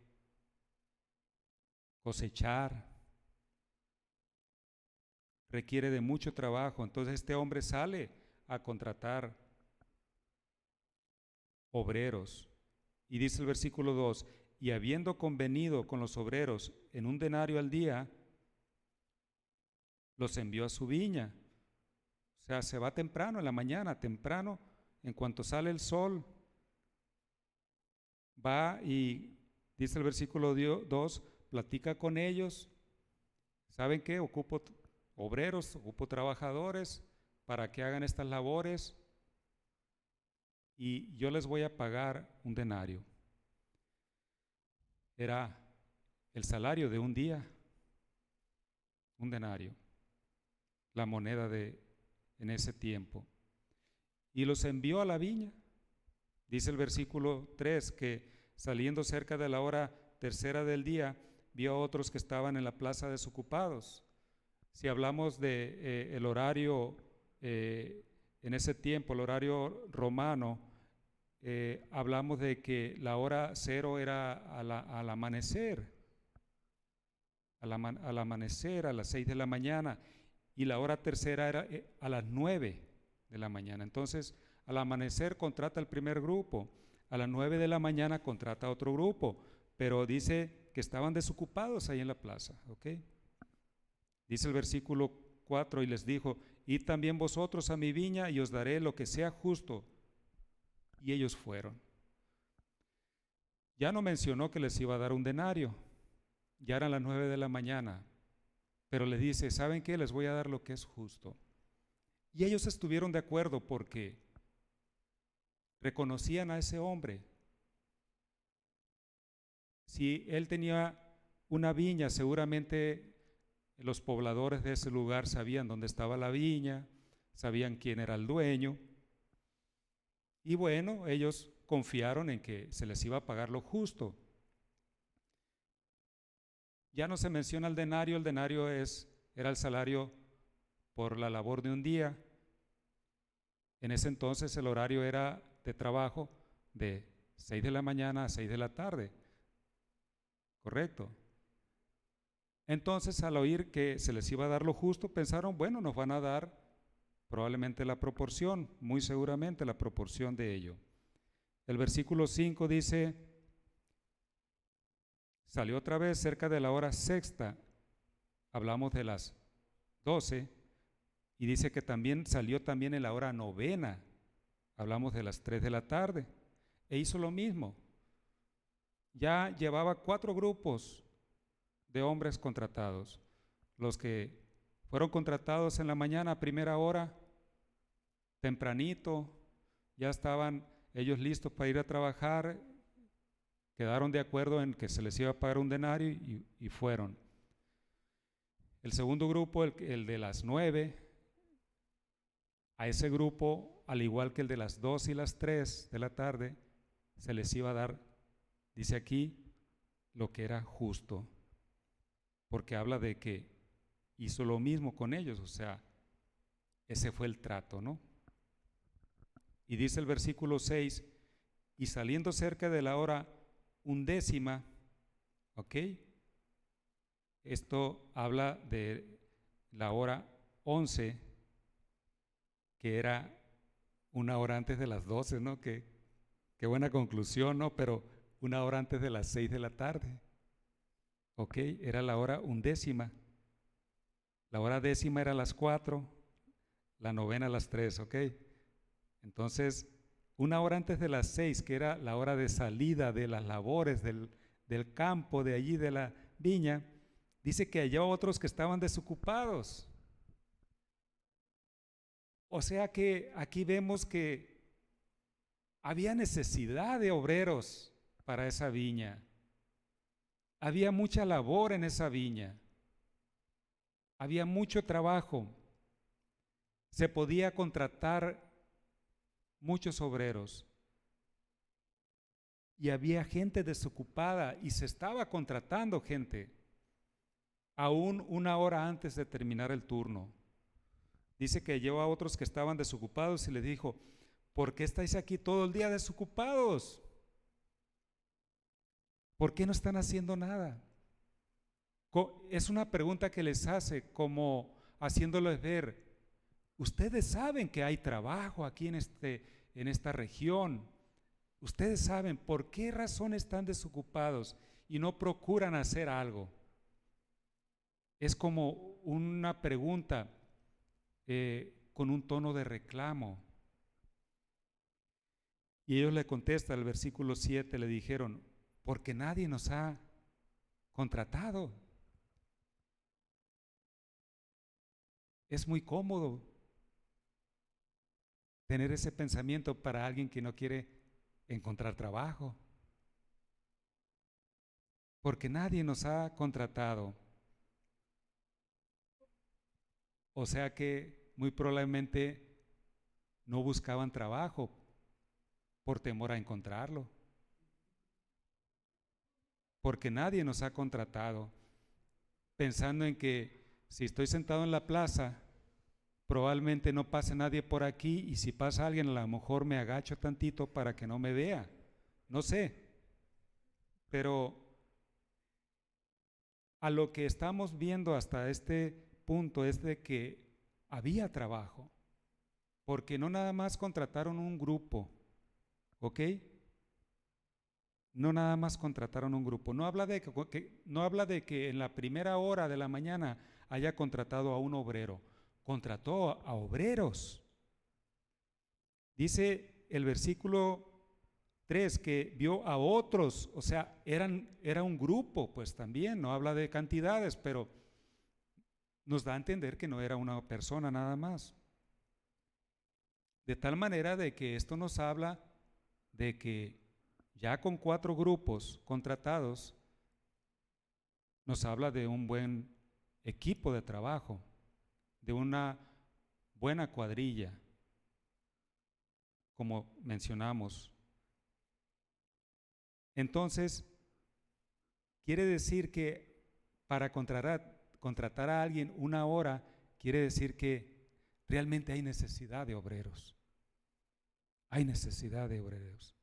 cosechar, requiere de mucho trabajo. Entonces este hombre sale a contratar obreros. Y dice el versículo 2, y habiendo convenido con los obreros en 1 denario al día, los envió a su viña. O sea, se va temprano, en la mañana, temprano, en cuanto sale el sol, va y, dice el versículo 2, platica con ellos. ¿Saben qué? Ocupo obreros, ocupo trabajadores para que hagan estas labores y yo les voy a pagar 1 denario. Era el salario de un día, 1 denario, la moneda en ese tiempo. Y los envió a la viña. Dice el versículo 3 que saliendo cerca de la hora tercera del día, vio a otros que estaban en la plaza desocupados. Si hablamos de el horario en ese tiempo, el horario romano, hablamos de que la hora cero era al amanecer, al amanecer a las 6 de la mañana, y la hora tercera era a las 9 de la mañana. Entonces, al amanecer contrata el primer grupo, a las 9 de la mañana contrata otro grupo, pero dice que estaban desocupados ahí en la plaza, ¿ok? Dice el versículo 4, y les dijo, id también vosotros a mi viña y os daré lo que sea justo. Y ellos fueron. Ya no mencionó que les iba a dar 1 denario, ya eran las 9 de la mañana, pero les dice, ¿saben qué? Les voy a dar lo que es justo. Y ellos estuvieron de acuerdo porque reconocían a ese hombre. Si él tenía una viña, seguramente los pobladores de ese lugar sabían dónde estaba la viña, sabían quién era el dueño. Y bueno, ellos confiaron en que se les iba a pagar lo justo. Ya no se menciona el denario era el salario por la labor de un día. En ese entonces el horario era de trabajo de 6 de la mañana a 6 de la tarde. ¿Correcto? Entonces, al oír que se les iba a dar lo justo, pensaron, bueno, nos van a dar probablemente la proporción, muy seguramente la proporción de ello. El versículo 5 dice, salió otra vez cerca de la hora sexta, hablamos de las 12, y dice que también salió también en la hora novena, hablamos de las 3 de la tarde, e hizo lo mismo. Ya llevaba 4 grupos de hombres contratados. Los que fueron contratados en la mañana a primera hora, tempranito, ya estaban ellos listos para ir a trabajar, quedaron de acuerdo en que se les iba a pagar 1 denario y fueron. El segundo grupo, el de las 9, a ese grupo, al igual que el de las 2 y las 3 de la tarde, se les iba a dar, dice aquí, lo que era justo, porque habla de que hizo lo mismo con ellos, o sea, ese fue el trato, ¿no? Y dice el versículo 6, y saliendo cerca de la hora 11, ¿ok? Esto habla de la hora 11, que era 1 hora antes de las 12, ¿no? Qué buena conclusión, ¿no? Pero 1 hora antes de las 6 de la tarde, ¿ok? Era la hora 11. La hora 10 era a las 4, la novena a las 3, ¿ok? Entonces, 1 hora antes de las 6, que era la hora de salida de las labores del campo, de allí de la viña, dice que había otros que estaban desocupados. O sea que aquí vemos que había necesidad de obreros para esa viña. Había mucha labor en esa viña. Había mucho trabajo. Se podía contratar muchos obreros. Y había gente desocupada y se estaba contratando gente, aún 1 hora antes de terminar el turno. Dice que llevó a otros que estaban desocupados y les dijo, ¿por qué estáis aquí todo el día desocupados? ¿Por qué no están haciendo nada? Es una pregunta que les hace como haciéndoles ver, ustedes saben que hay trabajo aquí en esta región. Ustedes saben por qué razón están desocupados y no procuran hacer algo. Es como una pregunta con un tono de reclamo. Y ellos le contestan, el versículo 7, le dijeron, porque nadie nos ha contratado. Es muy cómodo tener ese pensamiento para alguien que no quiere encontrar trabajo. Porque nadie nos ha contratado. O sea que muy probablemente no buscaban trabajo por temor a encontrarlo. Porque nadie nos ha contratado, pensando en que si estoy sentado en la plaza, probablemente no pase nadie por aquí, y si pasa alguien, a lo mejor me agacho tantito para que no me vea. No sé. Pero a lo que estamos viendo hasta este punto es de que había trabajo, porque no nada más contrataron un grupo, ¿ok? No nada más contrataron un grupo. No habla de que en la primera hora de la mañana haya contratado a un obrero. Contrató a obreros. Dice el versículo 3 que vio a otros, o sea, era un grupo, pues también, no habla de cantidades, pero nos da a entender que no era una persona nada más. De tal manera de que esto nos habla de que ya con 4 grupos contratados, nos habla de un buen equipo de trabajo, de una buena cuadrilla, como mencionamos. Entonces, quiere decir que para contratar a alguien una hora, quiere decir que realmente hay necesidad de obreros. Hay necesidad de obreros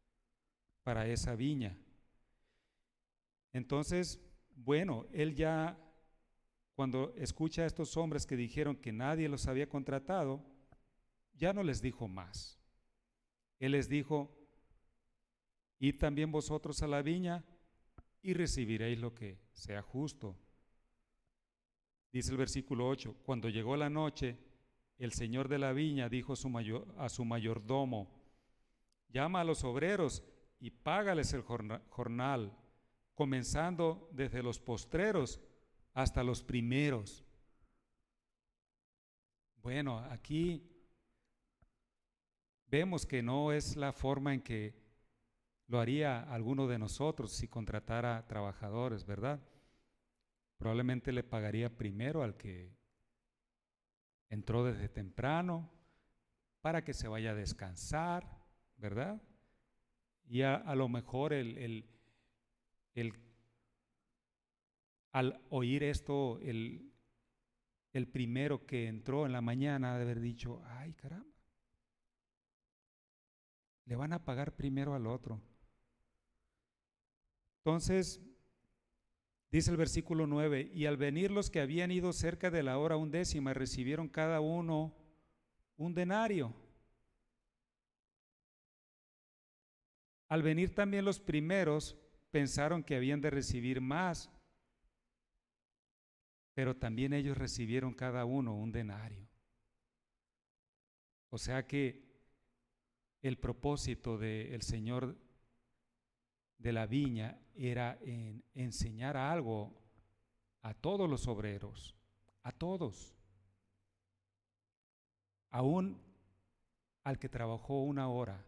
para esa viña. Entonces, bueno, él ya, cuando escucha a estos hombres que dijeron que nadie los había contratado, ya no les dijo más. Él les dijo, id también vosotros a la viña y recibiréis lo que sea justo. Dice el versículo 8, cuando llegó la noche, el señor de la viña dijo a su mayordomo, llama a los obreros y págales el jornal, comenzando desde los postreros hasta los primeros. Bueno, aquí vemos que no es la forma en que lo haría alguno de nosotros si contratara trabajadores, ¿verdad? Probablemente le pagaría primero al que entró desde temprano para que se vaya a descansar, ¿verdad? Y a lo mejor al oír esto, el primero que entró en la mañana ha de haber dicho, ay caramba, le van a pagar primero al otro. Entonces, dice el versículo 9, y al venir los que habían ido cerca de la hora 11:00, recibieron cada uno un denario. Al venir también los primeros, pensaron que habían de recibir más, pero también ellos recibieron cada uno un denario. O sea que el propósito del Señor de la viña era en enseñar algo a todos los obreros, a todos, aún al que trabajó una hora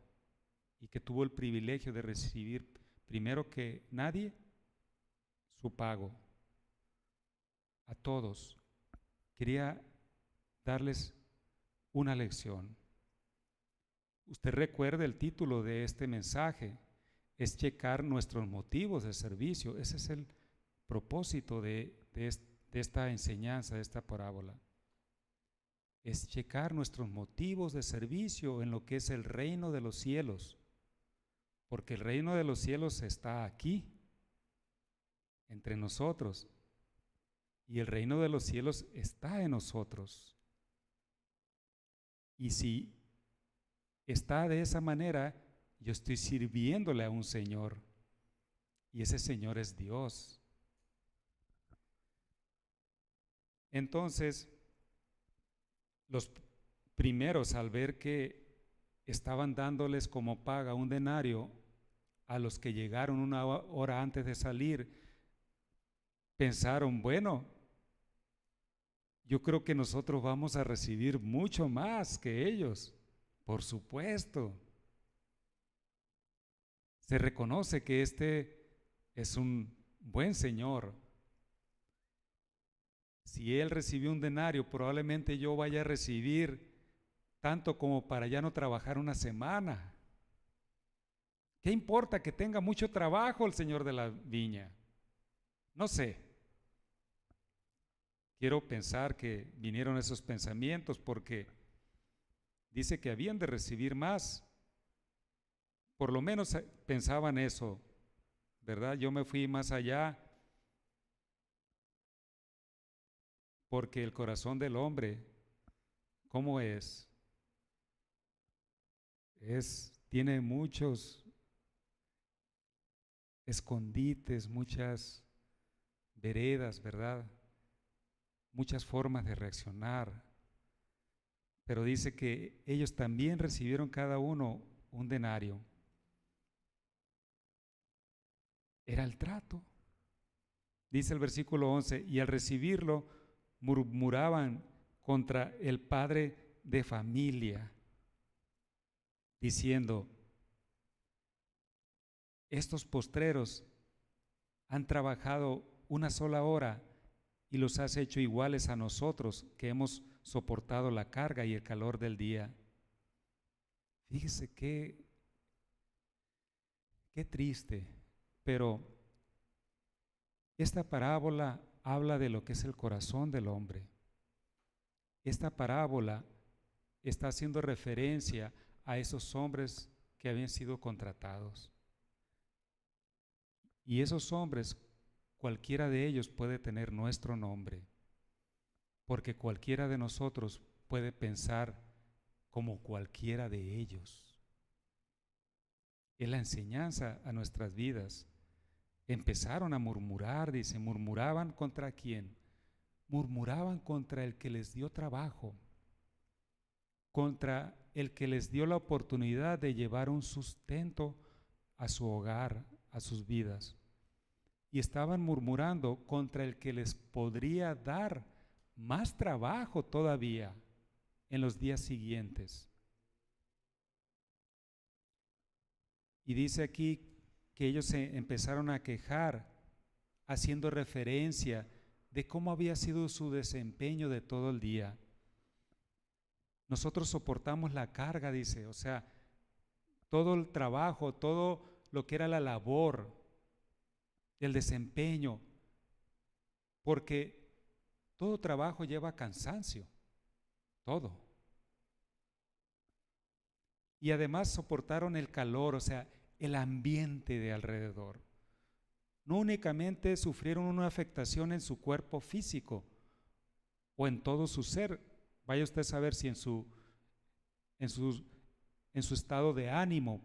y que tuvo el privilegio de recibir primero que nadie su pago. A todos. Quería darles una lección. Usted recuerda el título de este mensaje, es checar nuestros motivos de servicio. Ese es el propósito de esta enseñanza, de esta parábola. Es checar nuestros motivos de servicio en lo que es el reino de los cielos, porque el reino de los cielos está aquí, entre nosotros. y el reino de los cielos está en nosotros. Y si está de esa manera, yo estoy sirviéndole a un Señor, y ese Señor es Dios. Entonces, los primeros, al ver que estaban dándoles como paga un denario a los que llegaron una hora antes de salir, pensaron, bueno, yo creo que nosotros vamos a recibir mucho más que ellos. Por supuesto. Se reconoce que este es un buen señor. Si él recibió un denario, probablemente yo vaya a recibir tanto como para ya no trabajar una semana. ¿Qué importa que tenga mucho trabajo el señor de la viña? No sé. Quiero pensar que vinieron esos pensamientos porque dice que habían de recibir más. Por lo menos pensaban eso, ¿verdad? Yo me fui más allá porque el corazón del hombre, ¿cómo es? Tiene muchos escondites, muchas veredas, ¿verdad? Muchas formas de reaccionar. Pero dice que ellos también recibieron cada uno un denario. Era el trato. Dice el versículo 11, y al recibirlo murmuraban contra el padre de familia, diciendo, estos postreros han trabajado una sola hora y los has hecho iguales a nosotros que hemos soportado la carga y el calor del día. Fíjese qué triste, pero esta parábola habla de lo que es el corazón del hombre. Esta parábola está haciendo referencia a esos hombres que habían sido contratados. Y esos hombres, cualquiera de ellos puede tener nuestro nombre, porque cualquiera de nosotros puede pensar como cualquiera de ellos. En la enseñanza a nuestras vidas, empezaron a murmurar, dice, ¿murmuraban contra quién? Murmuraban contra el que les dio trabajo, contra el que les dio la oportunidad de llevar un sustento a su hogar, a sus vidas. Y estaban murmurando contra el que les podría dar más trabajo todavía en los días siguientes. Y dice aquí que ellos se empezaron a quejar, haciendo referencia de cómo había sido su desempeño de todo el día. Nosotros soportamos la carga, dice, o sea, todo el trabajo, todo lo que era la labor, el desempeño, porque todo trabajo lleva cansancio, todo. Y además soportaron el calor, o sea, el ambiente de alrededor. No únicamente sufrieron una afectación en su cuerpo físico o en todo su ser. Vaya usted a saber si en su estado de ánimo,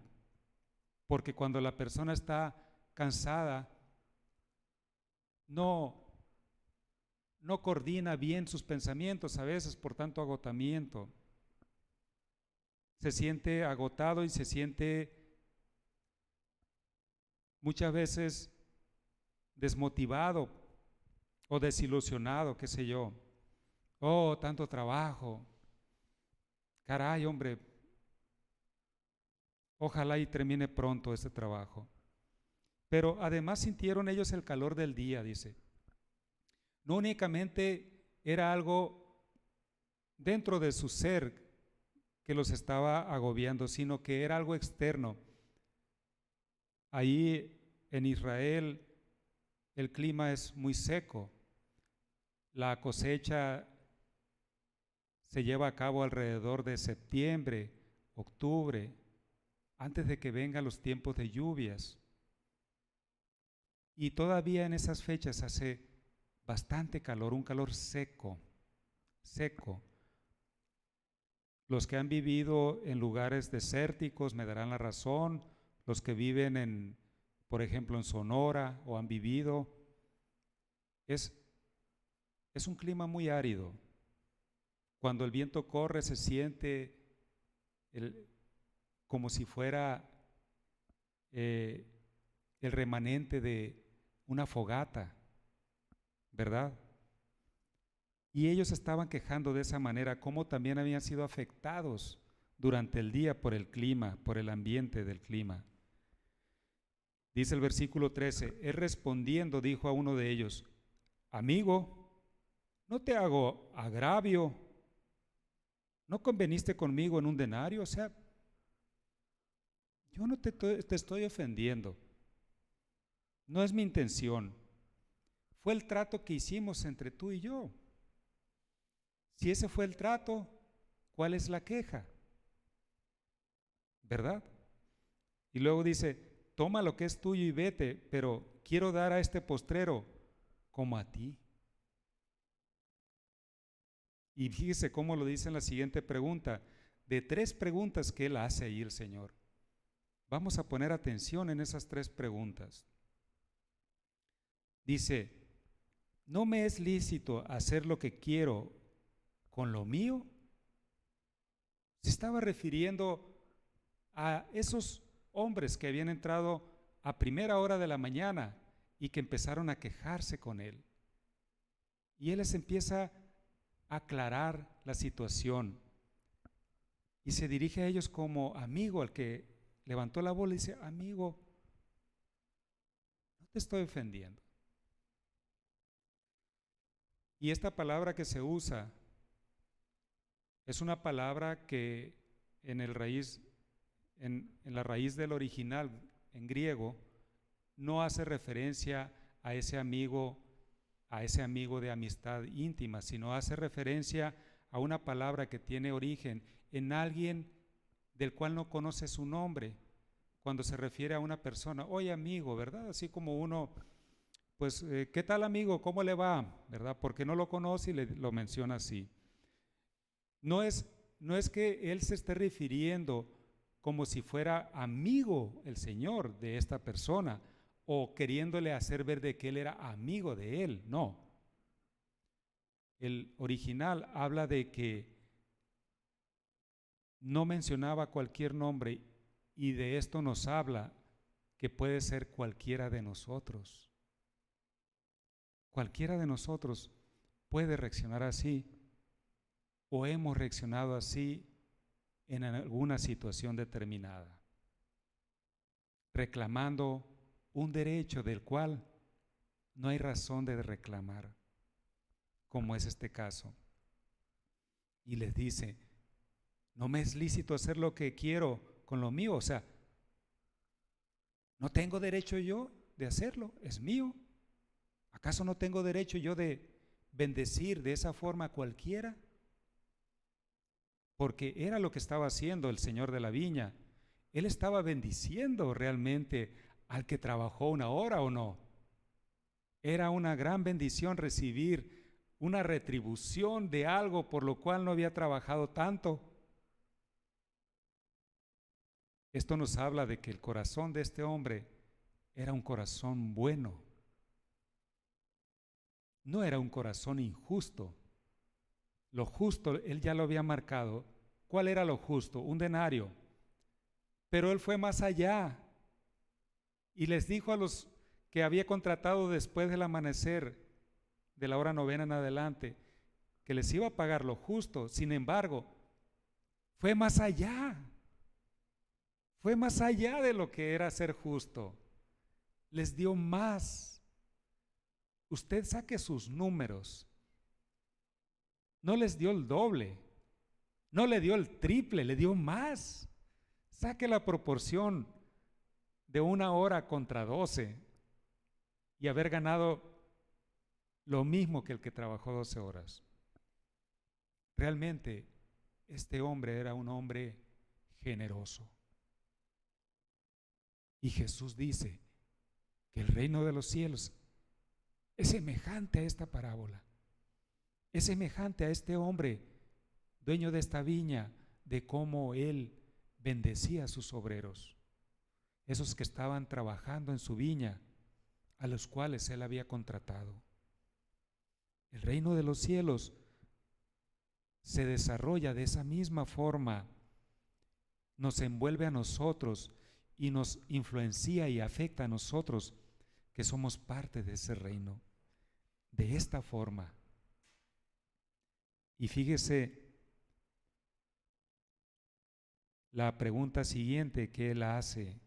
porque cuando la persona está cansada, no coordina bien sus pensamientos a veces por tanto agotamiento. Se siente agotado y se siente muchas veces desmotivado o desilusionado, qué sé yo. Oh, tanto trabajo. Caray, hombre, ojalá y termine pronto este trabajo. Pero además sintieron ellos el calor del día, dice. No únicamente era algo dentro de su ser que los estaba agobiando, sino que era algo externo. Ahí en Israel el clima es muy seco. La cosecha se lleva a cabo alrededor de septiembre, octubre, antes de que vengan los tiempos de lluvias. Y todavía en esas fechas hace bastante calor, un calor seco, seco. Los que han vivido en lugares desérticos me darán la razón, los que viven por ejemplo, en Sonora o han vivido, es un clima muy árido. Cuando el viento corre se siente como si fuera el remanente de una fogata, ¿verdad? Y ellos estaban quejando de esa manera, cómo también habían sido afectados durante el día por el clima, por el ambiente del clima. Dice el versículo 13, él respondiendo dijo a uno de ellos, amigo, no te hago agravio, ¿no conveniste conmigo en un denario? O sea, yo no te estoy ofendiendo, no es mi intención, fue el trato que hicimos entre tú y yo. Si ese fue el trato, ¿cuál es la queja? ¿Verdad? Y luego dice, toma lo que es tuyo y vete, pero quiero dar a este postrero como a ti. Y fíjese cómo lo dice en la siguiente pregunta, de 3 preguntas que él hace ahí el Señor. Vamos a poner atención en esas 3 preguntas. Dice, ¿no me es lícito hacer lo que quiero con lo mío? Se estaba refiriendo a esos hombres que habían entrado a primera hora de la mañana y que empezaron a quejarse con él. Y él les empieza a aclarar la situación y se dirige a ellos como amigo, al que levantó la bola y dice, amigo, no te estoy ofendiendo. Y esta palabra que se usa es una palabra que en la raíz del original en griego no hace referencia a ese amigo de amistad íntima, sino hace referencia a una palabra que tiene origen en alguien del cual no conoce su nombre, cuando se refiere a una persona, oye amigo, ¿verdad? Así como uno, pues, ¿qué tal amigo? ¿Cómo le va? ¿Verdad? Porque no lo conoce y lo menciona así. No es que él se esté refiriendo como si fuera amigo el Señor de esta persona o queriéndole hacer ver de que él era amigo de él, no. El original habla de que no mencionaba cualquier nombre y de esto nos habla que puede ser cualquiera de nosotros. Cualquiera de nosotros puede reaccionar así o hemos reaccionado así en alguna situación determinada, reclamando un derecho del cual no hay razón de reclamar, como es este caso. Y les dice, no me es lícito hacer lo que quiero con lo mío, o sea, ¿no tengo derecho yo de hacerlo? Es mío. ¿Acaso no tengo derecho yo de bendecir de esa forma a cualquiera? Porque era lo que estaba haciendo el señor de la viña. Él estaba bendiciendo realmente al que trabajó una hora o no. Era una gran bendición recibir una retribución de algo por lo cual no había trabajado tanto. Esto nos habla de que el corazón de este hombre era un corazón bueno. No era un corazón injusto. Lo justo, él ya lo había marcado. ¿Cuál era lo justo? Un denario. Pero él fue más allá y les dijo a los que había contratado después del amanecer, de la hora 9 en adelante, que les iba a pagar lo justo. Sin embargo, fue más allá. Fue más allá de lo que era ser justo. Les dio más. Usted saque sus números. No les dio el doble, no le dio el triple, le dio más. Saque la proporción de 1 hora contra 12 y haber ganado lo mismo que el que trabajó 12 horas. Realmente este hombre era un hombre generoso. Y Jesús dice que el reino de los cielos es semejante a esta parábola. Es semejante a este hombre, dueño de esta viña, de cómo él bendecía a sus obreros, esos que estaban trabajando en su viña, a los cuales él había contratado. El reino de los cielos se desarrolla de esa misma forma, nos envuelve a nosotros y nos influencia y afecta a nosotros que somos parte de ese reino, de esta forma. Y fíjese la pregunta siguiente que él hace.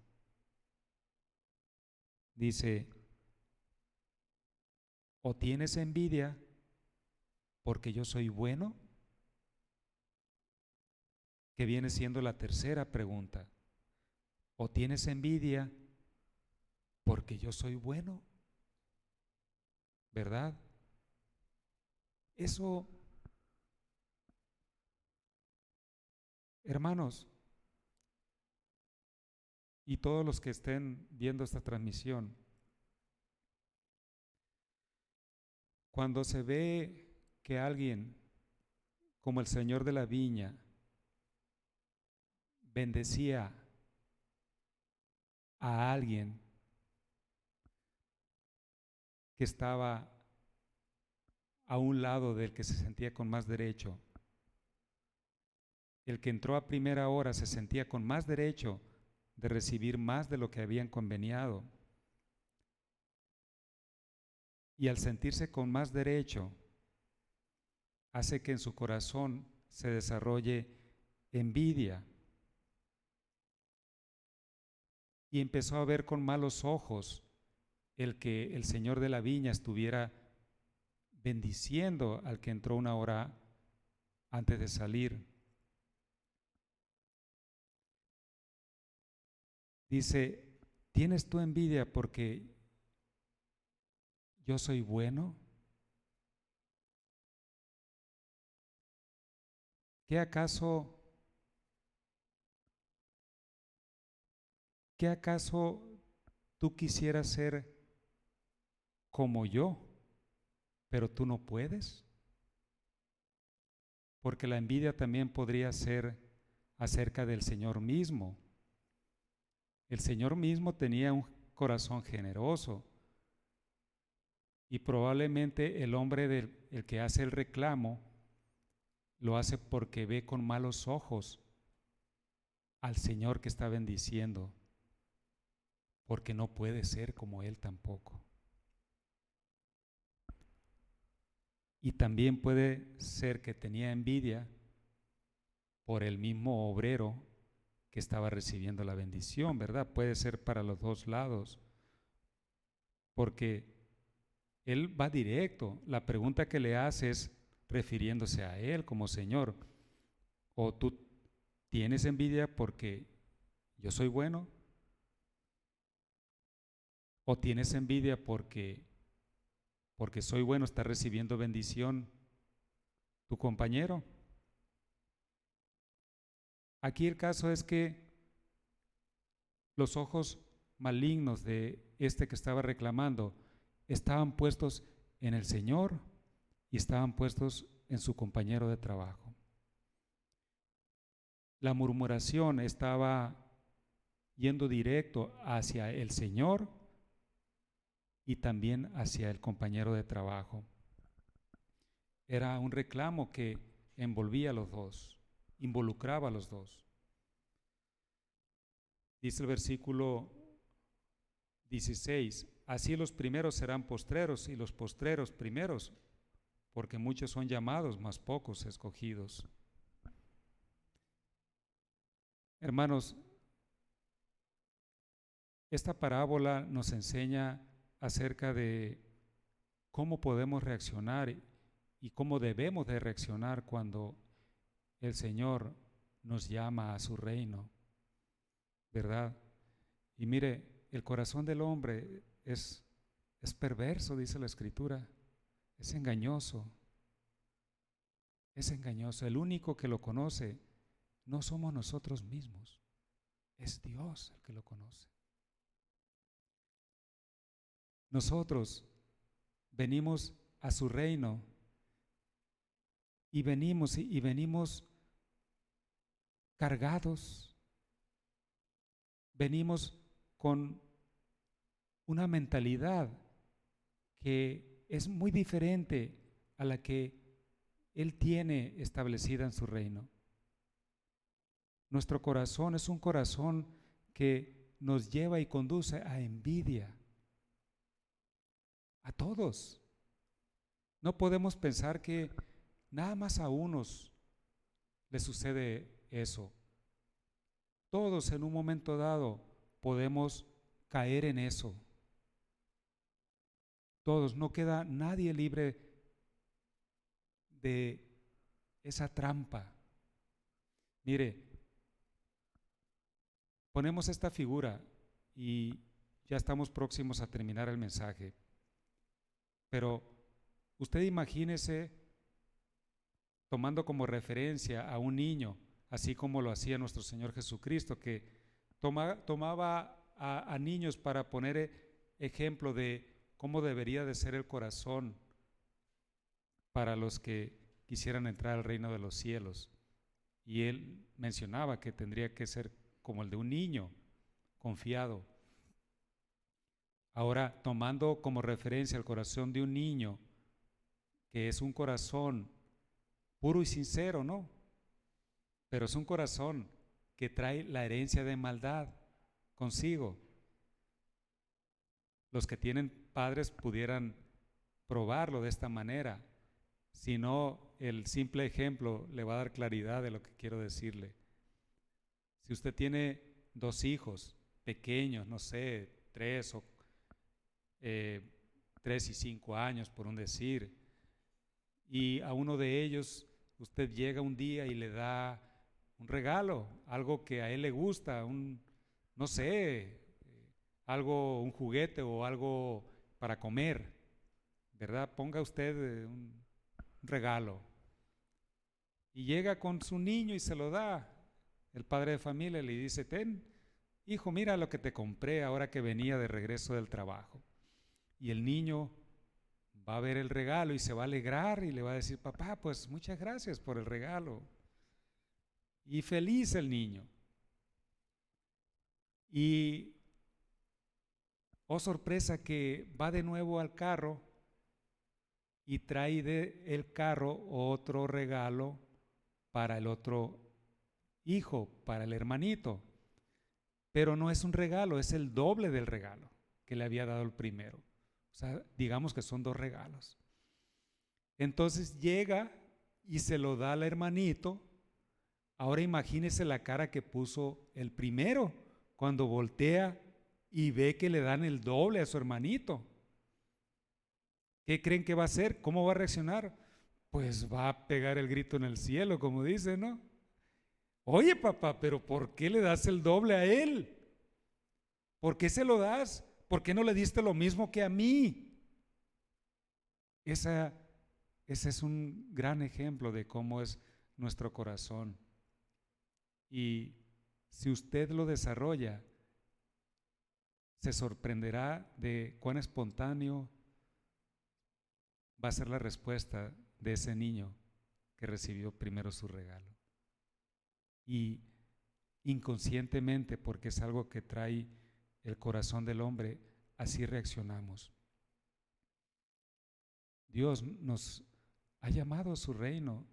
Dice, ¿o tienes envidia porque yo soy bueno? Que viene siendo la tercera pregunta. ¿O tienes envidia porque yo soy bueno? ¿Verdad? Eso, hermanos, y todos los que estén viendo esta transmisión, cuando se ve que alguien como el Señor de la viña bendecía a alguien que estaba a un lado del que se sentía con más derecho, el que entró a primera hora se sentía con más derecho de recibir más de lo que habían conveniado. Y al sentirse con más derecho, hace que en su corazón se desarrolle envidia. Y empezó a ver con malos ojos el que el Señor de la viña estuviera bendiciendo al que entró una hora antes de salir. Dice, ¿tienes tú envidia porque yo soy bueno? ¿Qué acaso tú quisieras ser como yo, pero tú no puedes? Porque la envidia también podría ser acerca del Señor mismo. El Señor mismo tenía un corazón generoso y probablemente el hombre el que hace el reclamo lo hace porque ve con malos ojos al Señor que está bendiciendo, porque no puede ser como Él tampoco. Y también puede ser que tenía envidia por el mismo obrero que estaba recibiendo la bendición, ¿verdad? Puede ser para los dos lados, porque él va directo. La pregunta que le hace es refiriéndose a él como Señor. ¿O tú tienes envidia porque yo soy bueno? ¿O tienes envidia porque soy bueno, está recibiendo bendición tu compañero? Aquí el caso es que los ojos malignos de este que estaba reclamando estaban puestos en el Señor y estaban puestos en su compañero de trabajo. La murmuración estaba yendo directo hacia el Señor y también hacia el compañero de trabajo. Era un reclamo que envolvía a los dos, involucraba a los dos. Dice el versículo 16, así los primeros serán postreros y los postreros primeros, porque muchos son llamados, mas pocos escogidos. Hermanos, esta parábola nos enseña acerca de cómo podemos reaccionar y cómo debemos de reaccionar cuando el Señor nos llama a su reino, ¿verdad? Y mire, el corazón del hombre es perverso, dice la Escritura, es engañoso. Es engañoso. El único que lo conoce no somos nosotros mismos, es Dios el que lo conoce. Nosotros venimos a su reino y venimos cargados, venimos con una mentalidad que es muy diferente a la que Él tiene establecida en su reino. Nuestro corazón es un corazón que nos lleva y conduce a envidia. A todos. No podemos pensar que nada más a unos les sucede eso. Todos en un momento dado podemos caer en eso. Todos, no queda nadie libre de esa trampa. Mire, ponemos esta figura y ya estamos próximos a terminar el mensaje. Pero usted imagínese tomando como referencia a un niño, así como lo hacía nuestro Señor Jesucristo, que tomaba a niños para poner ejemplo de cómo debería de ser el corazón para los que quisieran entrar al reino de los cielos. Y Él mencionaba que tendría que ser como el de un niño, confiado. Ahora, tomando como referencia el corazón de un niño, que es un corazón puro y sincero, ¿no? Pero es un corazón que trae la herencia de maldad consigo. Los que tienen padres pudieran probarlo de esta manera, si no, el simple ejemplo le va a dar claridad de lo que quiero decirle. Si usted tiene 2 hijos pequeños, no sé, 3 y 5 años, por un decir, y a uno de ellos usted llega un día y le da un regalo, algo que a él le gusta, no sé, un juguete o algo para comer, ¿verdad? Ponga usted un regalo. Y llega con su niño y se lo da. El padre de familia le dice: ten, hijo, mira lo que te compré ahora que venía de regreso del trabajo. Y el niño va a ver el regalo y se va a alegrar y le va a decir: papá, pues muchas gracias por el regalo. Y feliz el niño. Y oh sorpresa, que va de nuevo al carro y trae del carro otro regalo para el otro hijo, para el hermanito. Pero no es un regalo, es el doble del regalo que le había dado el primero. O sea, digamos que son 2 regalos. Entonces llega y se lo da al hermanito. Ahora imagínese la cara que puso el primero cuando voltea y ve que le dan el doble a su hermanito. ¿Qué creen que va a hacer? ¿Cómo va a reaccionar? Pues va a pegar el grito en el cielo, como dice, ¿no? Oye, papá, pero ¿por qué le das el doble a él? ¿Por qué se lo das? ¿Por qué no le diste lo mismo que a mí? Ese es un gran ejemplo de cómo es nuestro corazón. Y si usted lo desarrolla, se sorprenderá de cuán espontáneo va a ser la respuesta de ese niño que recibió primero su regalo. Y inconscientemente, porque es algo que trae el corazón del hombre, así reaccionamos. Dios nos ha llamado a su reino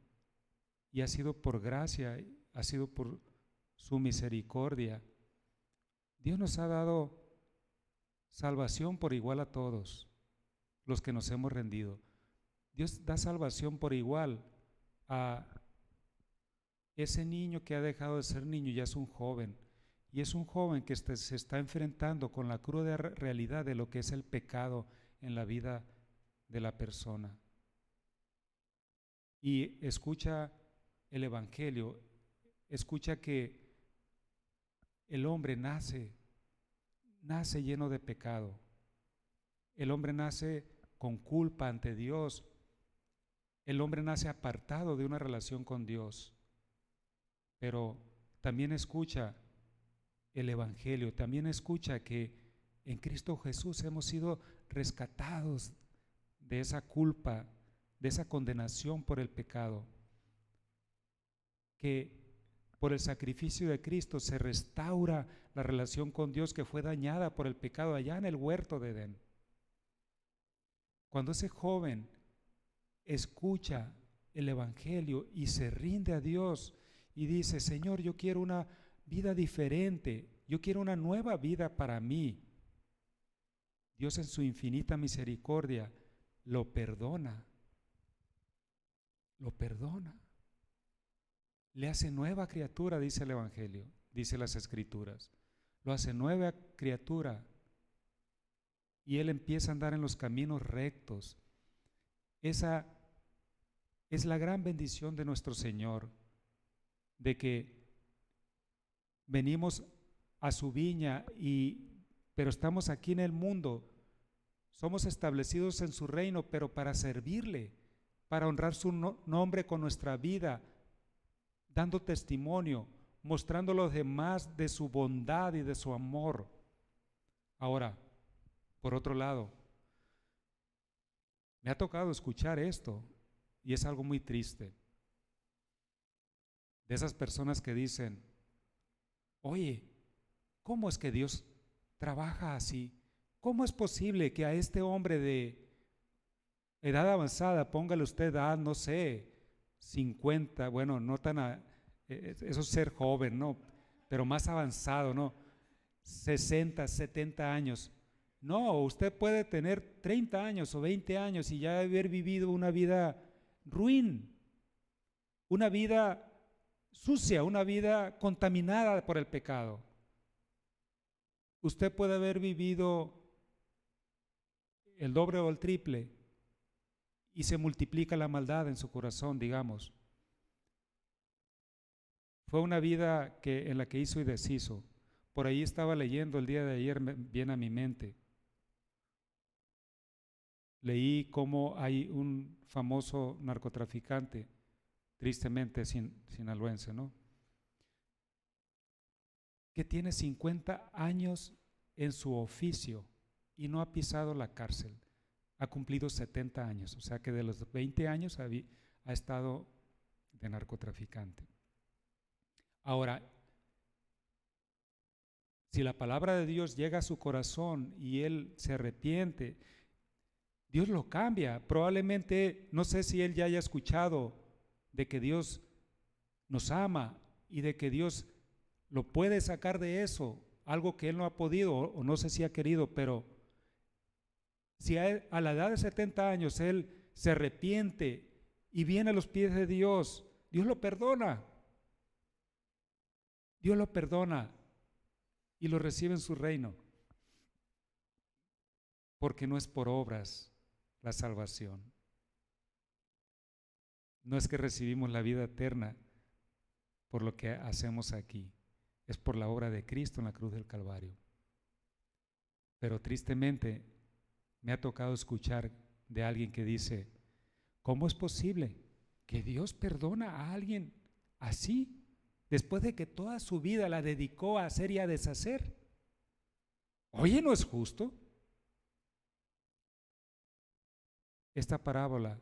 y ha sido por gracia, ha sido por su misericordia. Dios nos ha dado salvación por igual a todos los que nos hemos rendido. Dios da salvación por igual a ese niño que ha dejado de ser niño y ya es un joven. Y es un joven que se está enfrentando con la cruda realidad de lo que es el pecado en la vida de la persona. Y escucha el Evangelio, escucha que el hombre nace lleno de pecado. El hombre nace con culpa ante Dios. El hombre nace apartado de una relación con Dios. Pero también escucha el Evangelio, también escucha que en Cristo Jesús hemos sido rescatados de esa culpa, de esa condenación por el pecado, que por el sacrificio de Cristo se restaura la relación con Dios que fue dañada por el pecado allá en el huerto de Edén. Cuando ese joven escucha el Evangelio y se rinde a Dios y dice: Señor, yo quiero una vida diferente, yo quiero una nueva vida para mí, Dios en su infinita misericordia lo perdona, le hace nueva criatura, dice el Evangelio, dice las Escrituras, lo hace nueva criatura y él empieza a andar en los caminos rectos. Esa es la gran bendición de nuestro Señor, de que venimos a su viña, pero estamos aquí en el mundo, somos establecidos en su reino, pero para servirle, para honrar su nombre con nuestra vida, dando testimonio, mostrando a los demás de su bondad y de su amor. Ahora, por otro lado, me ha tocado escuchar esto y es algo muy triste, de esas personas que dicen: oye, ¿cómo es que Dios trabaja así? ¿Cómo es posible que a este hombre de edad avanzada, póngale usted edad, no sé, 50, bueno, no tan, eso es ser joven, ¿no? Pero más avanzado, ¿no? 60, 70 años. No, usted puede tener 30 años o 20 años y ya haber vivido una vida ruin, una vida sucia, una vida contaminada por el pecado. Usted puede haber vivido el doble o el triple y se multiplica la maldad en su corazón, digamos. Fue una vida en la que hizo y deshizo. Por ahí estaba leyendo el día de ayer, viene a mi mente. Leí cómo hay un famoso narcotraficante, tristemente sinaloense, ¿no?, que tiene 50 años en su oficio y no ha pisado la cárcel. Ha cumplido 70 años, o sea que de los 20 años ha estado de narcotraficante. Ahora, si la palabra de Dios llega a su corazón y él se arrepiente, Dios lo cambia. Probablemente, no sé si él ya haya escuchado de que Dios nos ama y de que Dios lo puede sacar de eso, algo que él no ha podido o no sé si ha querido, pero si a la edad de 70 años él se arrepiente y viene a los pies de Dios, Dios lo perdona. Dios lo perdona y lo recibe en su reino, porque no es por obras la salvación. No es que recibimos la vida eterna por lo que hacemos aquí, es por la obra de Cristo en la cruz del Calvario. Pero tristemente me ha tocado escuchar de alguien que dice: ¿cómo es posible que Dios perdona a alguien así después de que toda su vida la dedicó a hacer y a deshacer? Oye, ¿no es justo? Esta parábola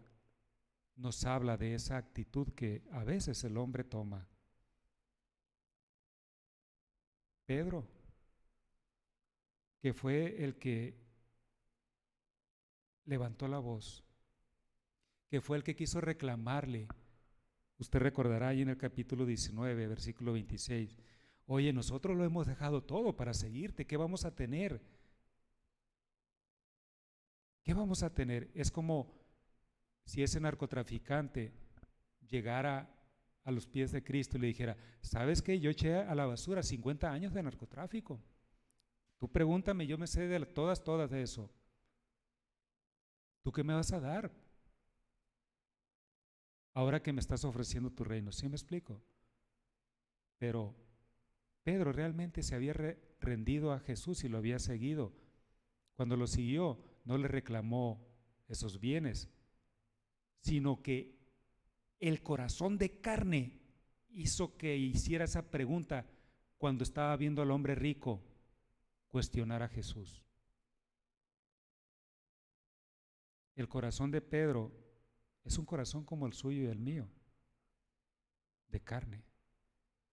nos habla de esa actitud que a veces el hombre toma. Pedro, que fue el que levantó la voz, que fue el que quiso reclamarle. Usted recordará ahí en el capítulo 19, versículo 26, oye, nosotros lo hemos dejado todo para seguirte, ¿qué vamos a tener? ¿Qué vamos a tener? Es como si ese narcotraficante llegara a los pies de Cristo y le dijera: ¿sabes qué? Yo eché a la basura 50 años de narcotráfico. Tú pregúntame, yo me sé de todas de eso. ¿Tú qué me vas a dar ahora que me estás ofreciendo tu reino? ¿Sí me explico? Pero Pedro realmente se había rendido a Jesús y lo había seguido. Cuando lo siguió, no le reclamó esos bienes, sino que el corazón de carne hizo que hiciera esa pregunta cuando estaba viendo al hombre rico cuestionar a Jesús. El corazón de Pedro es un corazón como el suyo y el mío, de carne,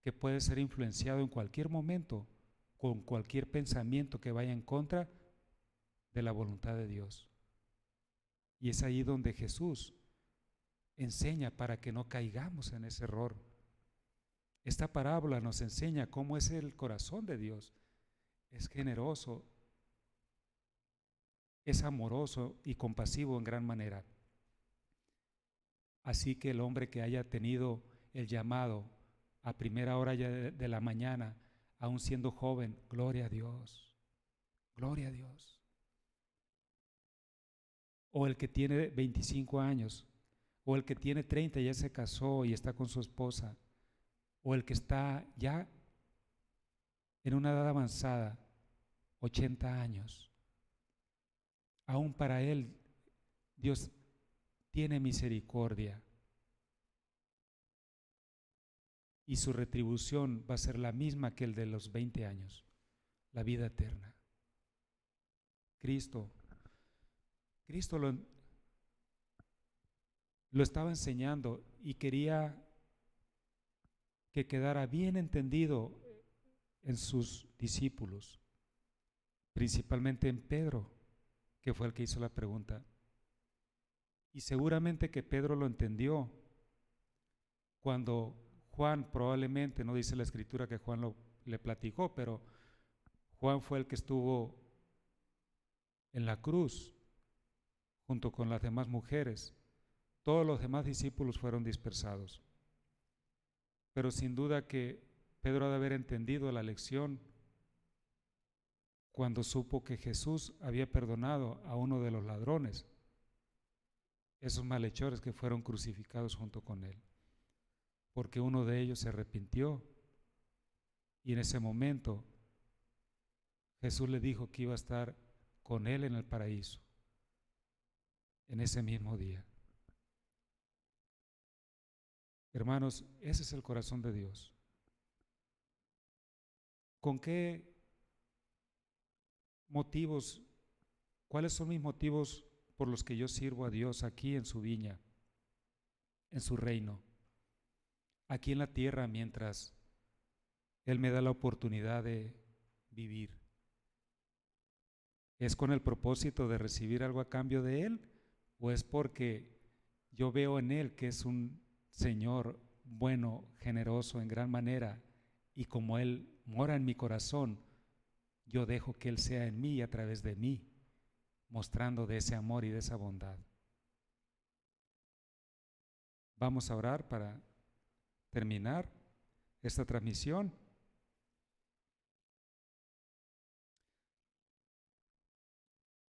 que puede ser influenciado en cualquier momento con cualquier pensamiento que vaya en contra de la voluntad de Dios. Y es ahí donde Jesús enseña para que no caigamos en ese error. Esta parábola nos enseña cómo es el corazón de Dios. Es generoso, es amoroso y compasivo en gran manera. Así que el hombre que haya tenido el llamado a primera hora ya de la mañana, aún siendo joven, gloria a Dios, gloria a Dios. O el que tiene 25 años, o el que tiene 30 y ya se casó y está con su esposa, o el que está ya en una edad avanzada, 80 años. Aún para él, Dios tiene misericordia. Y su retribución va a ser la misma que el de los 20 años, la vida eterna. Cristo lo estaba enseñando y quería que quedara bien entendido en sus discípulos, principalmente en Pedro, que fue el que hizo la pregunta. Y seguramente que Pedro lo entendió cuando Juan, probablemente, no dice la escritura que Juan le platicó, pero Juan fue el que estuvo en la cruz junto con las demás mujeres. Todos los demás discípulos fueron dispersados. Pero sin duda que Pedro ha de haber entendido la lección cuando supo que Jesús había perdonado a uno de los ladrones, esos malhechores que fueron crucificados junto con él, porque uno de ellos se arrepintió y en ese momento Jesús le dijo que iba a estar con él en el paraíso en ese mismo día. Hermanos, ese es el corazón de Dios. ¿Con qué motivos, cuáles son mis motivos por los que yo sirvo a Dios aquí en su viña, en su reino, aquí en la tierra mientras Él me da la oportunidad de vivir? ¿Es con el propósito de recibir algo a cambio de Él? ¿O es porque yo veo en Él que es un Señor bueno, generoso en gran manera, y como Él mora en mi corazón, yo dejo que Él sea en mí y a través de mí, mostrando de ese amor y de esa bondad? Vamos a orar para terminar esta transmisión.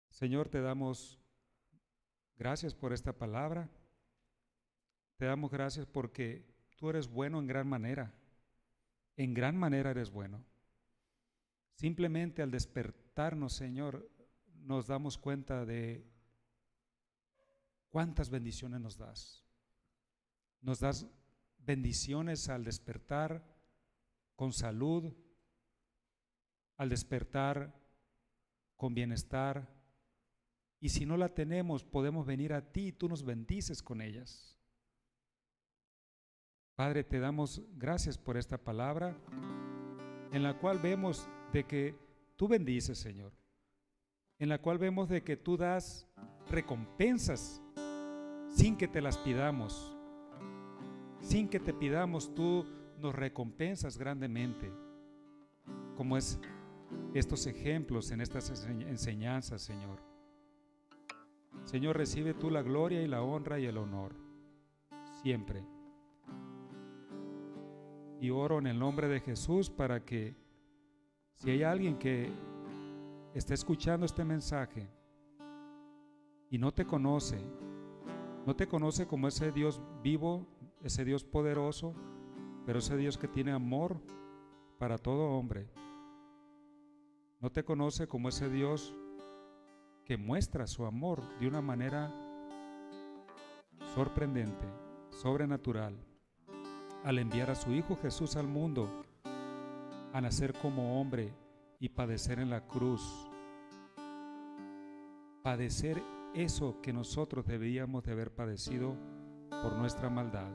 Señor, te damos gracias por esta palabra. Te damos gracias porque tú eres bueno en gran manera. En gran manera eres bueno. Simplemente al despertarnos, Señor, nos damos cuenta de cuántas bendiciones nos das. Nos das bendiciones al despertar con salud, al despertar con bienestar. Y si no la tenemos, podemos venir a ti y tú nos bendices con ellas. Padre, te damos gracias por esta palabra en la cual vemos de que tú bendices, Señor, en la cual vemos de que tú das recompensas sin que te las pidamos, sin que te pidamos, tú nos recompensas grandemente, como es estos ejemplos en estas enseñanzas, Señor. Señor, recibe tú la gloria y la honra y el honor, siempre. Y oro en el nombre de Jesús para que si hay alguien que está escuchando este mensaje y no te conoce como ese Dios vivo, ese Dios poderoso, pero ese Dios que tiene amor para todo hombre. No te conoce como ese Dios que muestra su amor de una manera sorprendente, sobrenatural, al enviar a su Hijo Jesús al mundo a nacer como hombre y padecer en la cruz, padecer eso que nosotros debíamos de haber padecido por nuestra maldad.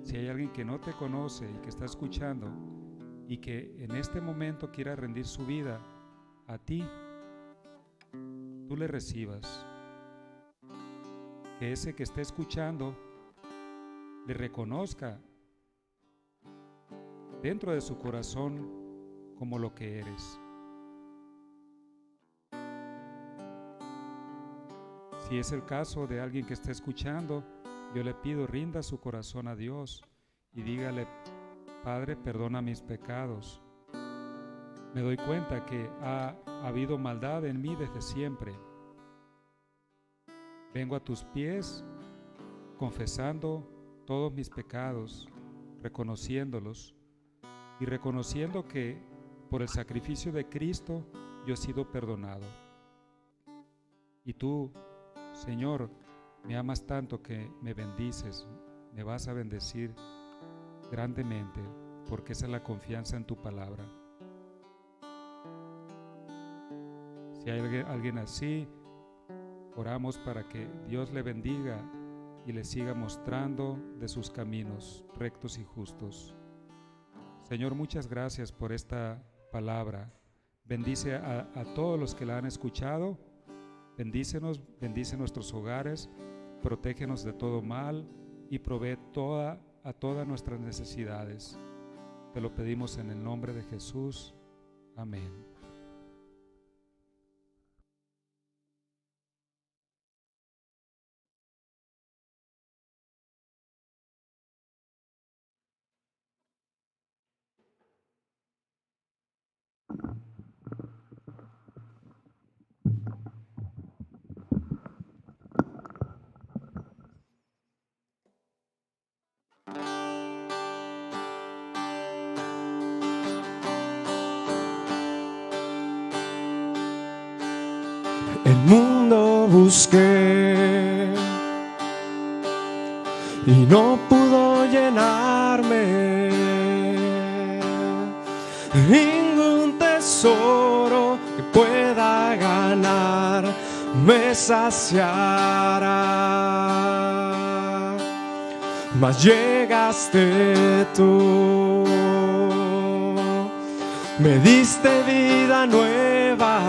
Si hay alguien que no te conoce y que está escuchando y que en este momento quiera rendir su vida a ti, tú le recibas. Que ese que esté escuchando le reconozca dentro de su corazón como lo que eres. Si es el caso de alguien que esté escuchando, yo le pido rinda su corazón a Dios y dígale: Padre, perdona mis pecados. Me doy cuenta que ha habido maldad en mí desde siempre. Vengo a tus pies confesando todos mis pecados, reconociéndolos y reconociendo que por el sacrificio de Cristo yo he sido perdonado. Y tú, Señor, me amas tanto que me bendices, me vas a bendecir grandemente, porque esa es la confianza en tu palabra. Si hay alguien así, oramos para que Dios le bendiga y le siga mostrando de sus caminos rectos y justos. Señor, muchas gracias por esta palabra. Bendice a todos los que la han escuchado. Bendícenos, bendice nuestros hogares, protégenos de todo mal y provee a todas nuestras necesidades. Te lo pedimos en el nombre de Jesús. Amén. El mundo busqué y no pudo llenarme. Ningún tesoro que pueda ganar me saciará. Mas llegaste tú, me diste vida nueva.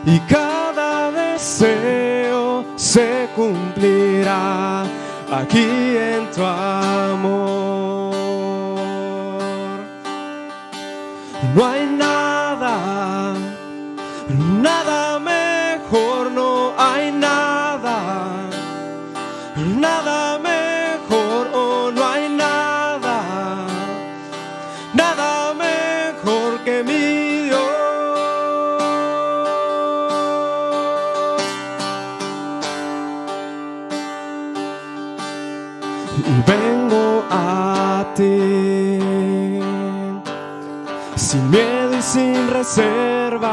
Y cada deseo se cumplirá aquí en tu amor. No hay nada, nada mejor, no hay nada, nada mejor, oh, no hay nada, nada mejor que mi Dios. Vengo a ti sin miedo y sin reservas.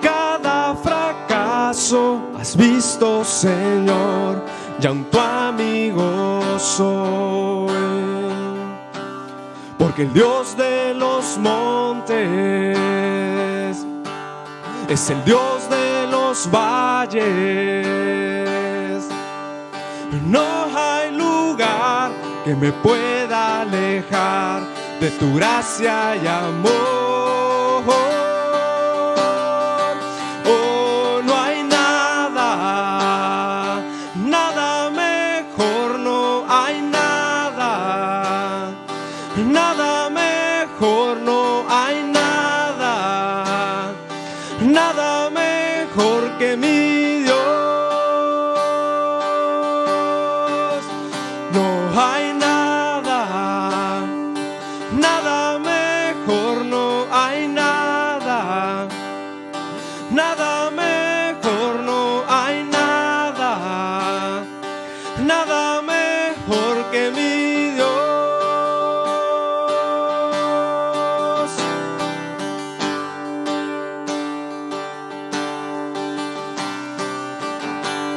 Cada fracaso has visto, Señor, ya un tu amigo soy. Porque el Dios de los montes es el Dios de los valles. No hay lugar que me pueda alejar de tu gracia y amor. Oh, no hay nada, nada mejor, no hay nada, nada mejor, no hay nada, nada mejor que mi Dios. No hay nada, nada mejor, no hay nada, nada mejor, no hay nada, nada mejor que mi Dios.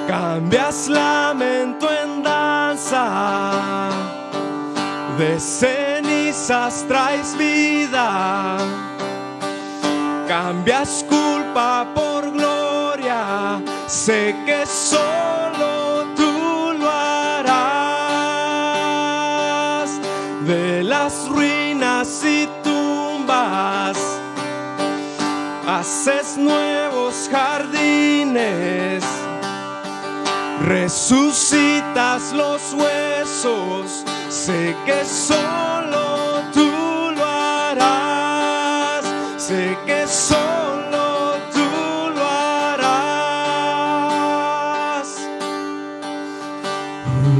Cambias lamento en danza, de cenizas traes vida. Cambias culpa por gloria, sé que solo tú lo harás. De las ruinas y tumbas haces nuevos jardines, resucitas los huesos, sé que solo tú lo harás, sé que solo tú lo harás.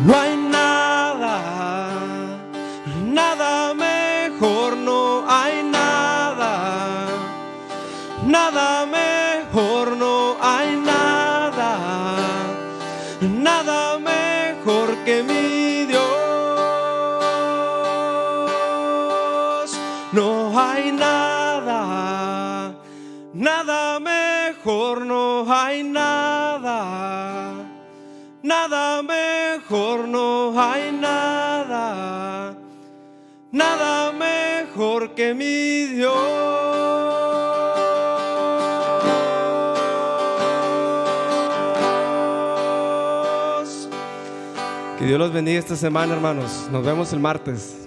No hay nada, nada mejor, no hay nada, nada mejor, no hay nada, nada mejor que mi Dios. No hay nada, nada mejor, no hay nada, nada mejor, no hay nada, nada mejor que mi Dios. Que Dios los bendiga esta semana, hermanos. Nos vemos el martes.